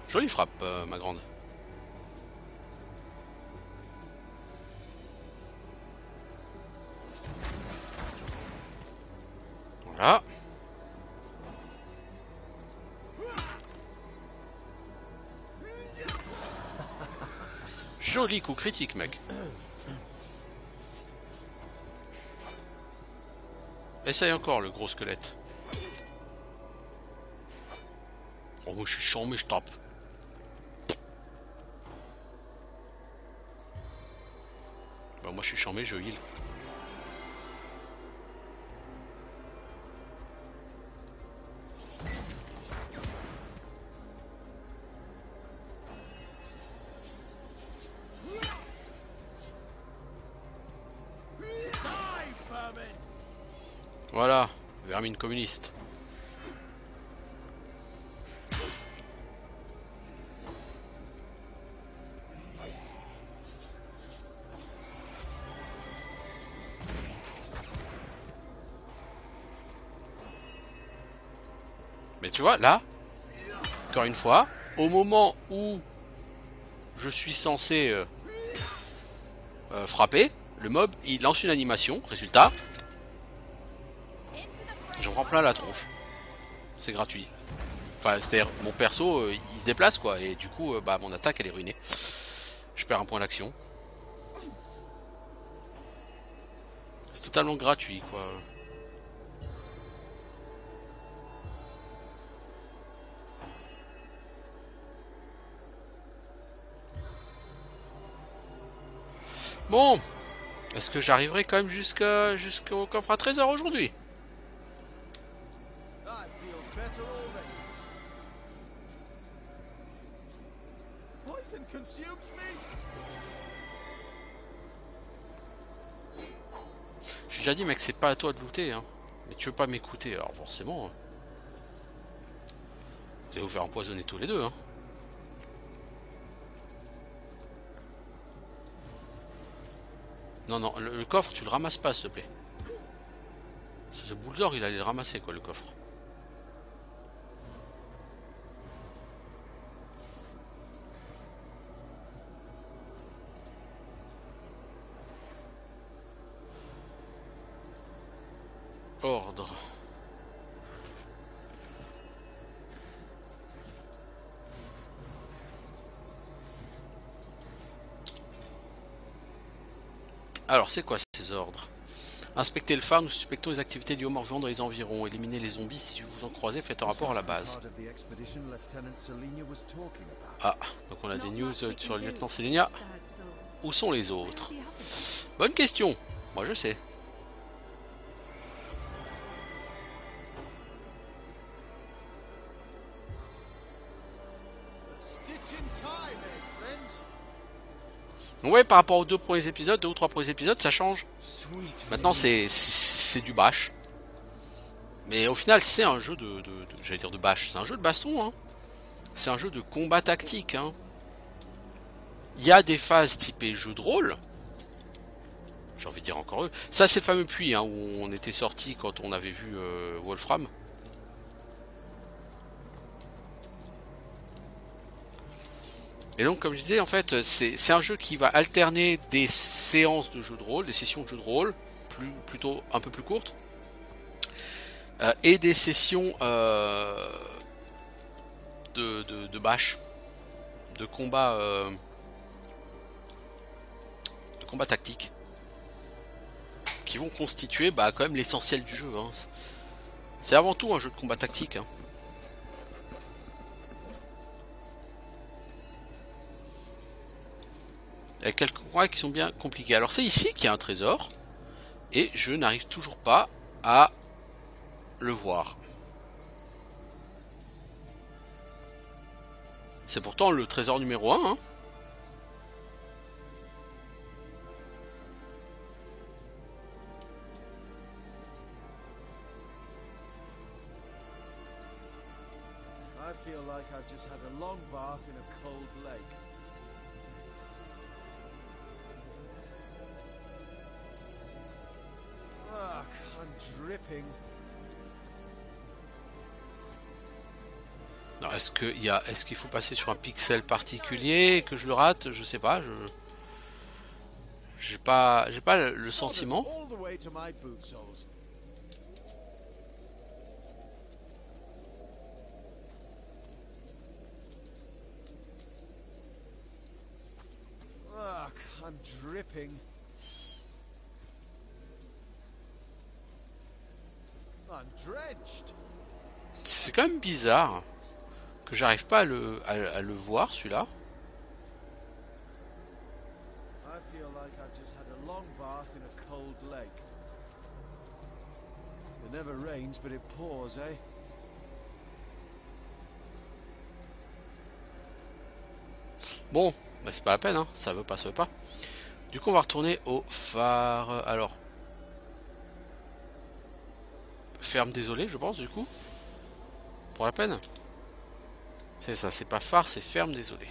Jolie frappe, ma grande. Voilà. Joli coup critique, mec. Essaye encore, le gros squelette. Oh, moi je suis chiant, mais je tape. Bah, moi je suis chambé, je heal. Voilà, vermine communiste. Mais tu vois, là, encore une fois, au moment où je suis censé frapper, le mob, il lance une animation, résultat, j'en prends plein la tronche. C'est gratuit. Enfin, c'est-à-dire, mon perso, il se déplace, quoi, et du coup, bah, mon attaque, elle est ruinée. Je perds un point d'action. C'est totalement gratuit, quoi. Bon, est-ce que j'arriverai quand même jusqu'au coffre à trésor aujourd'hui? J'ai déjà dit, mec, c'est pas à toi de looter, hein. Mais tu veux pas m'écouter, alors forcément. Vous allez vous faire empoisonner tous les deux, hein. Non, non, le coffre, tu le ramasses pas, s'il te plaît. Ce bulldog, il allait le ramasser, quoi, le coffre. Ordre. Alors, c'est quoi ces ordres? Inspectez le phare, nous suspectons les activités liées aux morts-vivants dans les environs. Éliminez les zombies, si vous en croisez, faites un rapport à la base. Ah, donc on a des news sur le lieutenant Selenia. Où sont les autres? Bonne question. Moi je sais. Ouais, par rapport aux 2 premiers épisodes, 2 ou 3 premiers épisodes, ça change. Maintenant, c'est du bash. Mais au final, c'est un jeu j'allais dire de bash, c'est un jeu de baston. Hein. C'est un jeu de combat tactique. Hein. Il y a des phases typées jeu de rôle. J'ai envie de dire encore eux. Ça, c'est le fameux puits hein, où on était sorti quand on avait vu Wolfram. Et donc, comme je disais, en fait, c'est un jeu qui va alterner des séances de jeu de rôle, des sessions de jeu de rôle, plutôt un peu plus courtes, et des sessions de bash, de combat tactique, qui vont constituer quand même l'essentiel du jeu. Hein. C'est avant tout un jeu de combat tactique. Hein. Il y a quelques combats qui sont bien compliqués. Alors c'est ici qu'il y a un trésor. Et je n'arrive toujours pas à le voir. C'est pourtant le trésor numéro 1. Hein. I feel like I've just had a long bath in a cold lake. Ugh, I'm dripping. Est-ce qu'il faut passer sur un pixel particulier que je le rate? Je sais pas. J'ai pas le sentiment. Ugh, I'm dripping. I'm drenched. C'est quand même bizarre que j'arrive pas à le voir celui-là. I feel like I've just had a long bath in a cold lake. It never rains, but it pours, eh? Bon, c'est pas la peine, hein. Ça veut pas. Du coup, on va retourner au phare. Alors, ferme désolé, je pense, du coup. Pour la peine. C'est ça, c'est pas phare, c'est ferme désolé.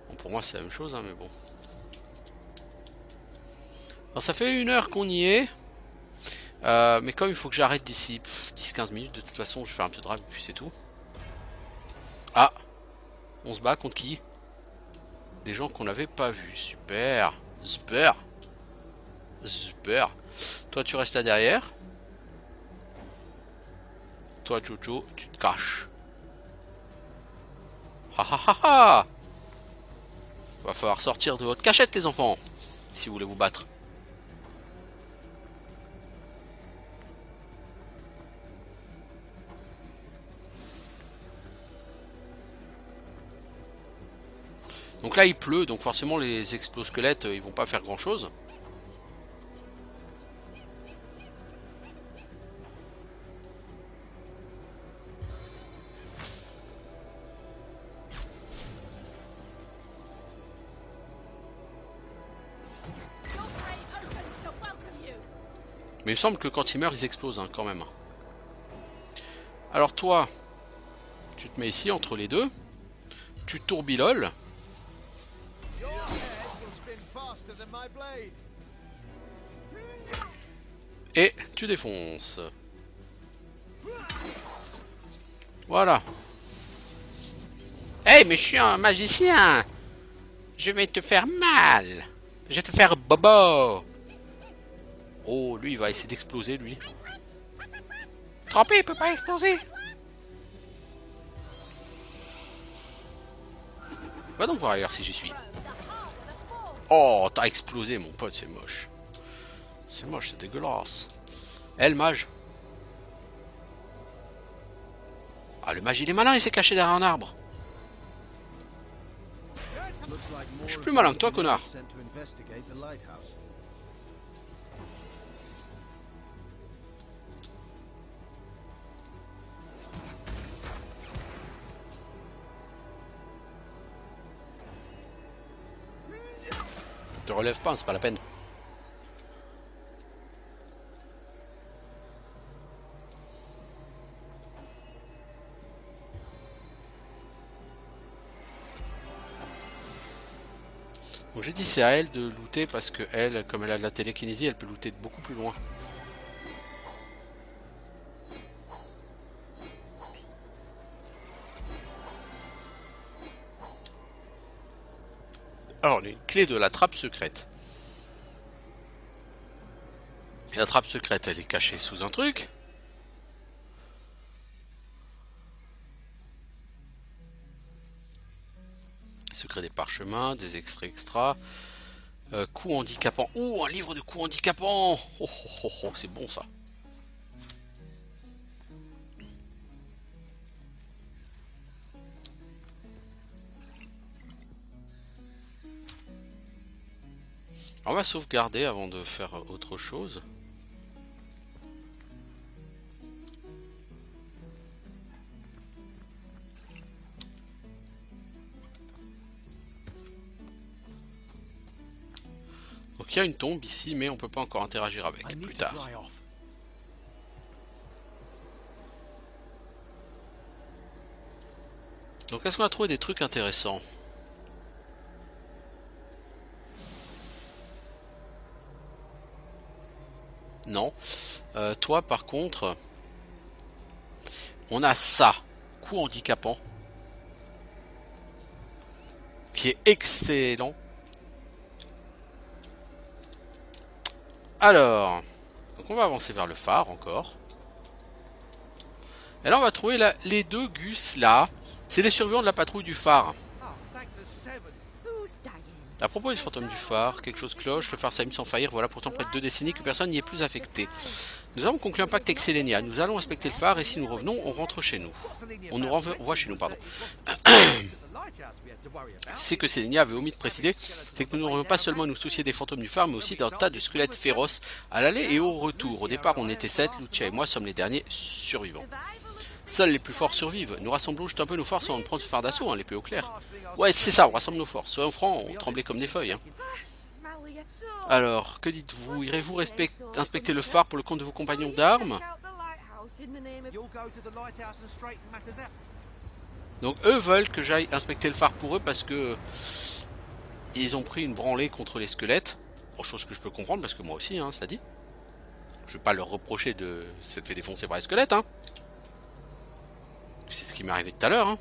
Bon, pour moi, c'est la même chose, hein, mais bon. Alors, ça fait 1 heure qu'on y est. Mais comme il faut que j'arrête d'ici 10-15 minutes, de toute façon, je vais faire un peu de drive et puis c'est tout. Ah, on se bat contre qui? Des gens qu'on n'avait pas vus. Super. Toi, tu restes là derrière. Toi, Jojo, tu te caches. Ha ha ha ha. Va falloir sortir de votre cachette, les enfants, si vous voulez vous battre. Donc là il pleut, donc forcément les exosquelettes ils vont pas faire grand chose. Mais il me semble que quand ils meurent ils explosent hein, quand même. Alors toi, tu te mets ici entre les deux. Tu tourbiloles. Et tu défonces. Voilà. Hey, mais je suis un magicien. Je vais te faire mal. Je vais te faire bobo. Oh, lui, il va essayer d'exploser, lui. Trempé, il peut pas exploser. Va donc voir ailleurs si j'y suis. Oh, t'as explosé, mon pote, c'est moche. C'est moche, c'est dégueulasse. Eh, le mage. Ah, le mage, il est malin, il s'est caché derrière un arbre. Je suis plus malin que toi, connard. Te relève pas, c'est pas la peine. Bon, j'ai dit c'est à elle de looter parce que elle, comme elle a de la télékinésie, elle peut looter de beaucoup plus loin. Alors, une clé de la trappe secrète. Et la trappe secrète, elle est cachée sous un truc. Secret des parchemins, des extraits extra. Coup handicapant. Oh, un livre de coups handicapants. Oh, oh, oh, oh, c'est bon ça. On va sauvegarder avant de faire autre chose. Donc il y a une tombe ici, mais on peut pas encore interagir avec plus tard. Donc est-ce qu'on a trouvé des trucs intéressants? Non. Toi par contre, on a ça, coup handicapant, qui est excellent. Alors, donc on va avancer vers le phare encore. Et là on va trouver les deux gus là. C'est les survivants de la patrouille du phare. À propos des fantômes du phare, quelque chose cloche, le phare s'allume sans faillir, voilà pourtant près de 2 décennies que personne n'y est plus affecté. Nous avons conclu un pacte avec Selenia, nous allons inspecter le phare et si nous revenons, on rentre chez nous. On nous renvoie chez nous, pardon. C'est que Selenia avait omis de préciser, c'est que nous n'aurions pas seulement à nous soucier des fantômes du phare, mais aussi d'un tas de squelettes féroces à l'aller et au retour. Au départ, on était 7, Lucia et moi sommes les derniers survivants. Seuls les plus forts survivent. Nous rassemblons juste un peu nos forces avant de prendre ce phare d'assaut, hein, l'épée au clair. Ouais, c'est ça, on rassemble nos forces. Soyons francs, on tremblait comme des feuilles. Hein. Alors, que dites-vous? Irez-vous inspecter le phare pour le compte de vos compagnons d'armes? Donc eux veulent que j'aille inspecter le phare pour eux parce que ils ont pris une branlée contre les squelettes. Bon, chose que je peux comprendre parce que moi aussi, hein, cela dit. Je vais pas leur reprocher de s'être fait défoncer par les squelettes, hein. C'est ce qui m'est arrivé tout à l'heure, hein.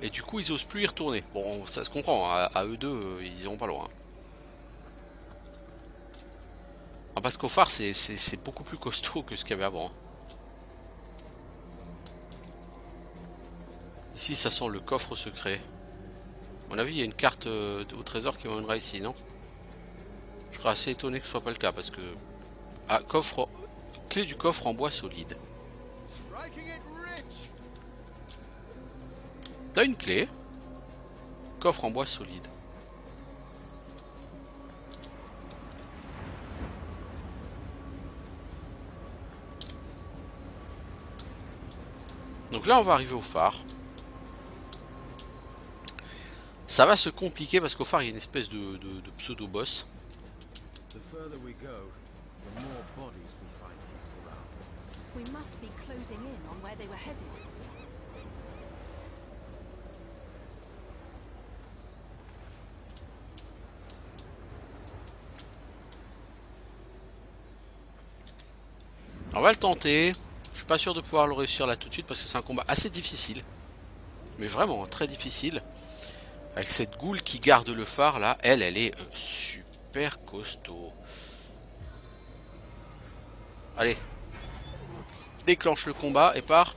Et du coup, ils osent plus y retourner. Bon, ça se comprend, à eux deux, ils iront pas loin. Ah, parce qu'au phare, c'est beaucoup plus costaud que ce qu'il y avait avant. Ici, ça sent le coffre secret. À mon avis, il y a une carte au trésor qui m'emmènera ici, non? Je serais assez étonné que ce soit pas le cas, parce que... Ah, coffre... Clé du coffre en bois solide. T'as une clé. Coffre en bois solide. Donc là, on va arriver au phare. Ça va se compliquer parce qu'au phare, il y a une espèce de pseudo-boss. On va le tenter. Je suis pas sûr de pouvoir le réussir là tout de suite parce que c'est un combat assez difficile. Mais vraiment très difficile. Avec cette goule qui garde le phare là, elle est super costaud. Allez. Déclenche le combat et part.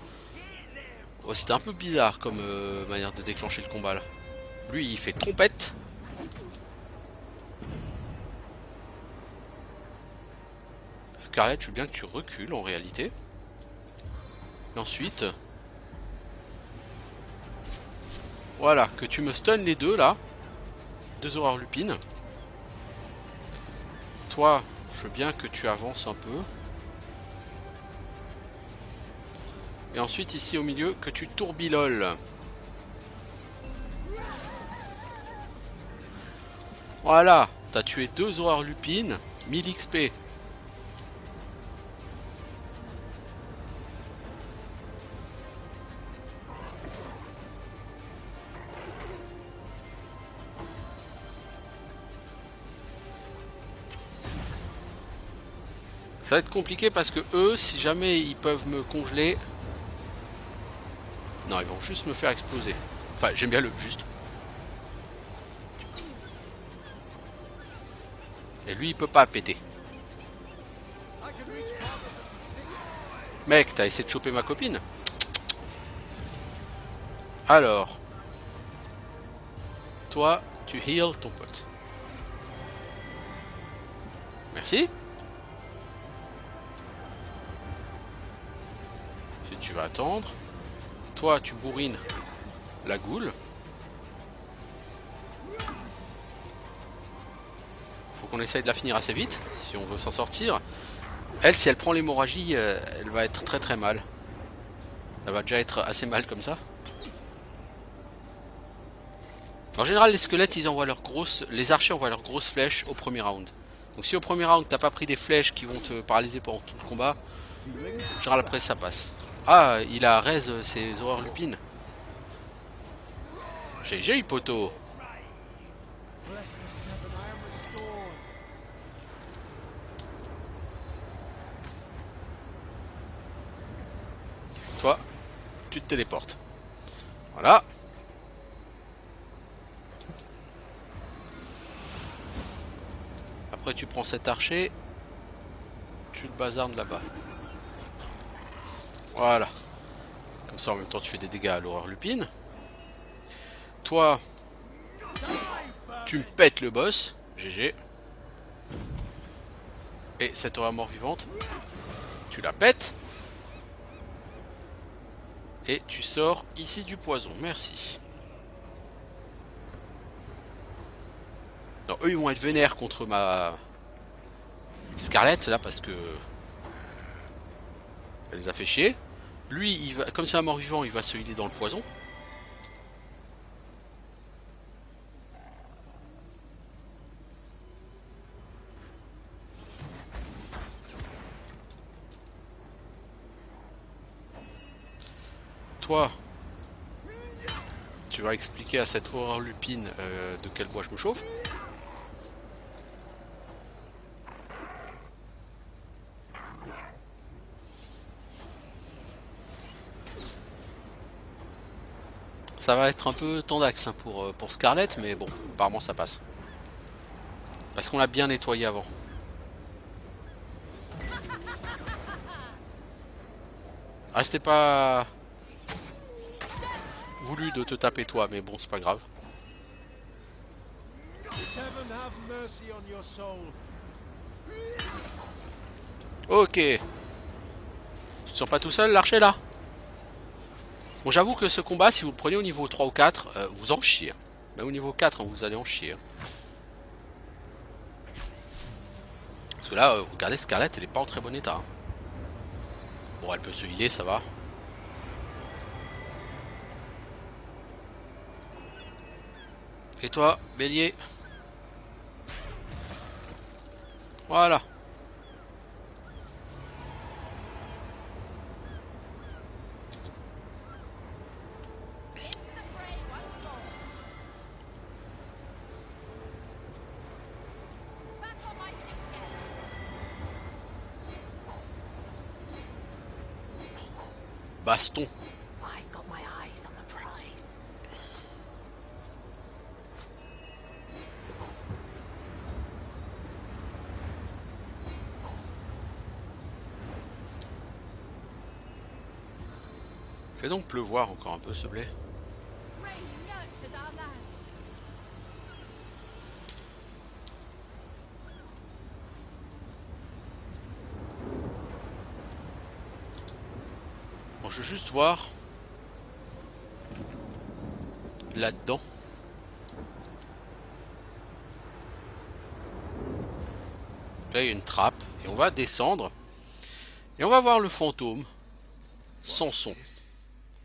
Oh, c'était un peu bizarre comme manière de déclencher le combat là. Lui il fait trompette. Scarlett, je veux bien que tu recules en réalité. Et ensuite... Voilà, que tu me stuns les deux là. Deux horreurs lupines. Toi, je veux bien que tu avances un peu. Et ensuite ici au milieu, que tu tourbiloles. Voilà, t'as tué deux horreurs lupines, 1000 XP. Ça va être compliqué parce que eux, si jamais ils peuvent me congeler... Non, ils vont juste me faire exploser. Enfin, j'aime bien le juste. Et lui, il peut pas péter. Mec, t'as essayé de choper ma copine? Alors. Toi, tu heal ton pote. Merci. Tu vas attendre. Toi, tu bourrines la goule. Faut qu'on essaye de la finir assez vite, si on veut s'en sortir. Elle, si elle prend l'hémorragie, elle va être très très mal. Elle va déjà être assez mal comme ça. En général, les squelettes, ils envoient leurs grosses... Les archers envoient leurs grosses flèches au premier round. Donc si au premier round, t'as pas pris des flèches qui vont te paralyser pendant tout le combat, en général, après, ça passe. Ah, il a raise ses horreurs lupines. GG, poteau. Toi, tu te téléportes. Voilà. Après, tu prends cet archer. Tu le bazardes là-bas. Voilà. Comme ça, en même temps, tu fais des dégâts à l'horreur lupine. Toi, tu me pètes le boss. GG. Et cette horreur mort-vivante, tu la pètes. Et tu sors ici du poison. Merci. Non, eux, ils vont être vénères contre ma Scarlett, là, parce que... Elle les a fait chier. Lui, il va, comme c'est un mort-vivant, il va se healer dans le poison. Toi, tu vas expliquer à cette horreur lupine de quel bois je me chauffe. Ça va être un peu tendax hein, pour Scarlett, mais bon, apparemment ça passe. Parce qu'on l'a bien nettoyé avant. Ah, c'était pas voulu de te taper toi, mais bon, c'est pas grave. Ok. Tu te sens pas tout seul, l'archer, là? Bon, j'avoue que ce combat, si vous le prenez au niveau 3 ou 4, vous en chiez. Mais au niveau 4, vous allez en chier. Parce que là, regardez, Scarlett, elle est pas en très bon état. Bon, elle peut se healer, ça va. Et toi, bélier. Voilà. baston. I've got my eyes on the prize. Fais donc pleuvoir encore un peu, s'il te plaît. Rain nurtures our land. Bon, je veux juste voir là-dedans. Là, il y a une trappe et on va descendre et on va voir le fantôme sans son.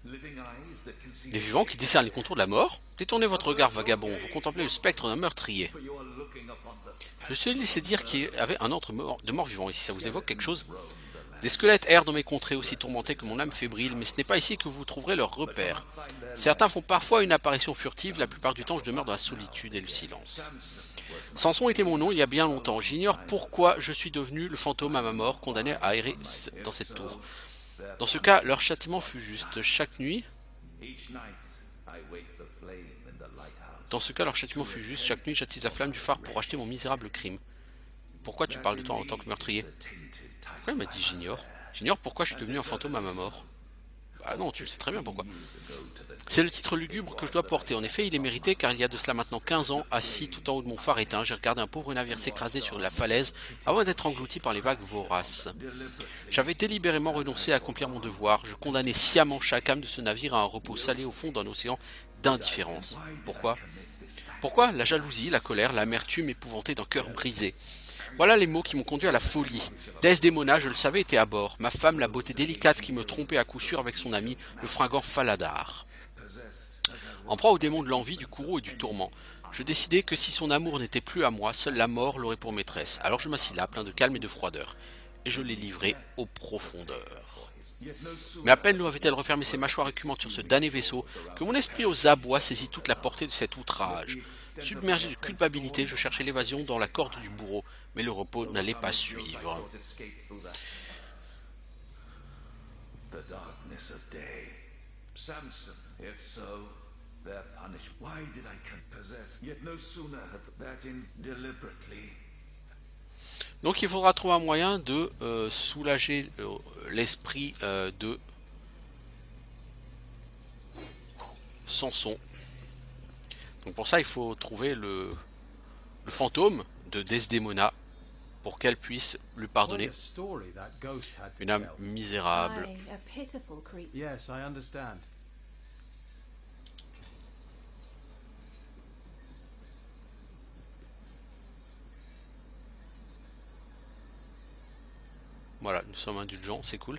Les vivants qui discernent les contours de la mort. Détournez votre regard vagabond, vous contemplez le spectre d'un meurtrier. Je me suis laissé dire qu'il y avait un autre de mort vivant ici, ça vous évoque quelque chose? Des squelettes errent dans mes contrées aussi tourmentées que mon âme fébrile, mais ce n'est pas ici que vous trouverez leur repère. Certains font parfois une apparition furtive, la plupart du temps je demeure dans la solitude et le silence. Samson était mon nom il y a bien longtemps, j'ignore pourquoi je suis devenu le fantôme à ma mort, condamné à errer dans cette tour. Dans ce cas, leur châtiment fut juste. Chaque nuit, j'attise la flamme du phare pour acheter mon misérable crime. Pourquoi tu parles de toi en tant que meurtrier? Pourquoi il m'a dit j'ignore? J'ignore pourquoi je suis devenu un fantôme à ma mort. Ah non, tu le sais très bien pourquoi. C'est le titre lugubre que je dois porter. En effet, il est mérité car il y a de cela maintenant 15 ans, assis tout en haut de mon phare éteint, j'ai regardé un pauvre navire s'écraser sur la falaise avant d'être englouti par les vagues voraces. J'avais délibérément renoncé à accomplir mon devoir. Je condamnais sciemment chaque âme de ce navire à un repos salé au fond d'un océan d'indifférence. Pourquoi? Pourquoi? La jalousie, la colère, l'amertume épouvantée d'un cœur brisé. Voilà les mots qui m'ont conduit à la folie. Desdémona, je le savais, était à bord. Ma femme, la beauté délicate qui me trompait à coup sûr avec son ami, le fringant Faladar. En proie au démon de l'envie, du courroux et du tourment, je décidai que si son amour n'était plus à moi, seule la mort l'aurait pour maîtresse. Alors je m'assis là, plein de calme et de froideur, et je l'ai livré aux profondeurs. Mais à peine avait-elle refermé ses mâchoires écumantes sur ce damné vaisseau, que mon esprit aux abois saisit toute la portée de cet outrage. Submergé de culpabilité, je cherchais l'évasion dans la corde du bourreau, mais le repos n'allait pas suivre. Donc il faudra trouver un moyen de soulager l'esprit de Samson. Donc pour ça il faut trouver le fantôme de Desdémona pour qu'elle puisse lui pardonner une âme misérable. Aye, a pitiful creature. Yes, I understand. Voilà, nous sommes indulgents, c'est cool.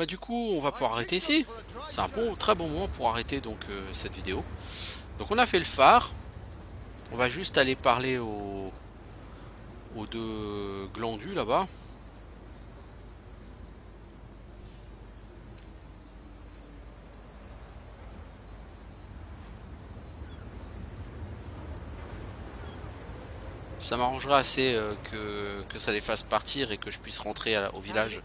Du coup, on va pouvoir arrêter ici. C'est un très bon moment pour arrêter donc cette vidéo. Donc on a fait le phare. On va juste aller parler aux deux glandus là-bas. Ça m'arrangerait assez que ça les fasse partir et que je puisse rentrer au village.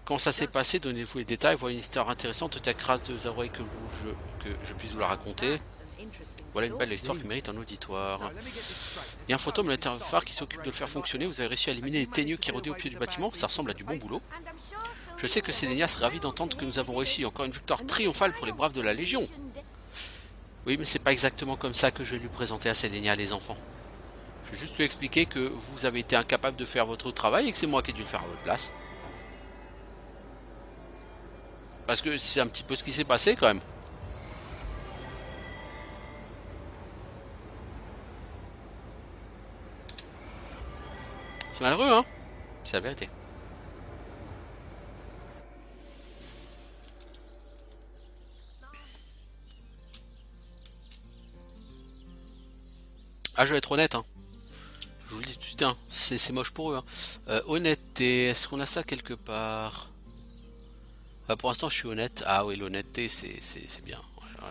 Quand ça s'est passé, donnez-vous les détails, voyez une histoire intéressante, ta grâce de oreilles que je puisse vous la raconter. Voilà une belle histoire qui mérite un auditoire. Il y a un fantôme à l'intérieur du phare qui s'occupe de le faire fonctionner. Vous avez réussi à éliminer les teigneux qui rôdaient au pied du bâtiment. Ça ressemble à du bon boulot. Je sais que Sélénia serait ravie d'entendre que nous avons réussi. Encore une victoire triomphale pour les braves de la Légion. Oui, mais c'est pas exactement comme ça que je vais lui présenter à Sélénia, les enfants. Je vais juste lui expliquer que vous avez été incapable de faire votre travail et que c'est moi qui ai dû le faire à votre place. Parce que c'est un petit peu ce qui s'est passé quand même. C'est malheureux, hein? C'est la vérité. Ah, je vais être honnête, hein. Je vous le dis tout de suite, hein. C'est moche pour eux, hein. Honnêteté, est-ce qu'on a ça quelque part? Pour l'instant, je suis honnête. Ah oui, l'honnêteté, c'est bien. Ouais.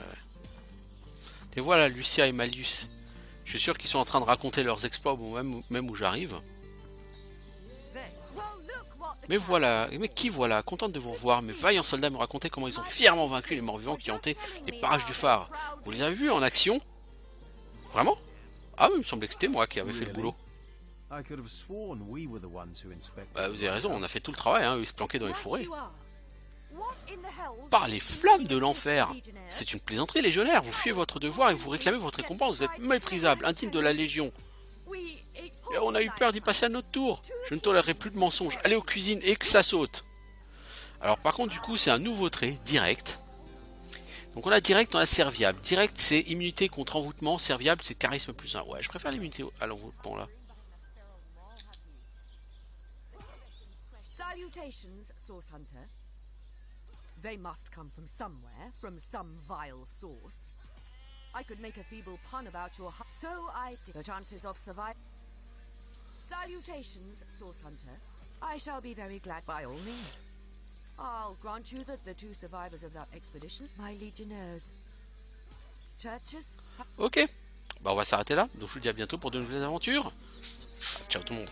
Et voilà, Lucia et Mallius. Je suis sûr qu'ils sont en train de raconter leurs exploits au moment même où j'arrive. Mais voilà, mais qui voilà, contente de vous revoir, mes vaillants soldats me racontaient comment ils ont fièrement vaincu les morts-vivants qui hantaient les parages du phare. Vous les avez vus en action? Vraiment? Ah, mais il me semblait que c'était moi qui avais fait le boulot. I could have sworn we were the ones who inspected. Bah, vous avez raison, on a fait tout le travail, hein, eux ils se planquaient dans les fourrés. What in the hell's Par les flammes de l'enfer! C'est une plaisanterie, légionnaire, vous fuyez votre devoir et vous réclamez votre récompense, vous êtes méprisable, indigne de la Légion. Et on a eu peur d'y passer à notre tour. Je ne tolérerai plus de mensonges. Allez aux cuisines et que ça saute. Alors par contre, du coup, c'est un nouveau trait, direct. Donc on a direct, on a serviable. Direct, c'est immunité contre envoûtement. Serviable, c'est charisme plus 1. Ouais, je préfère l'immunité à l'envoûtement là. Salutations, Source Hunter. They must come from somewhere, from some vile source. I could make a feeble pun about your so I the chances of survival. Salutations, Source Hunter. I shall be very glad by all means. I'll grant you that the 2 survivors of that expedition, my legionnaires. Churches. Ok. Bah on va s'arrêter là. Donc je vous dis à bientôt pour de nouvelles aventures. Ciao tout le monde.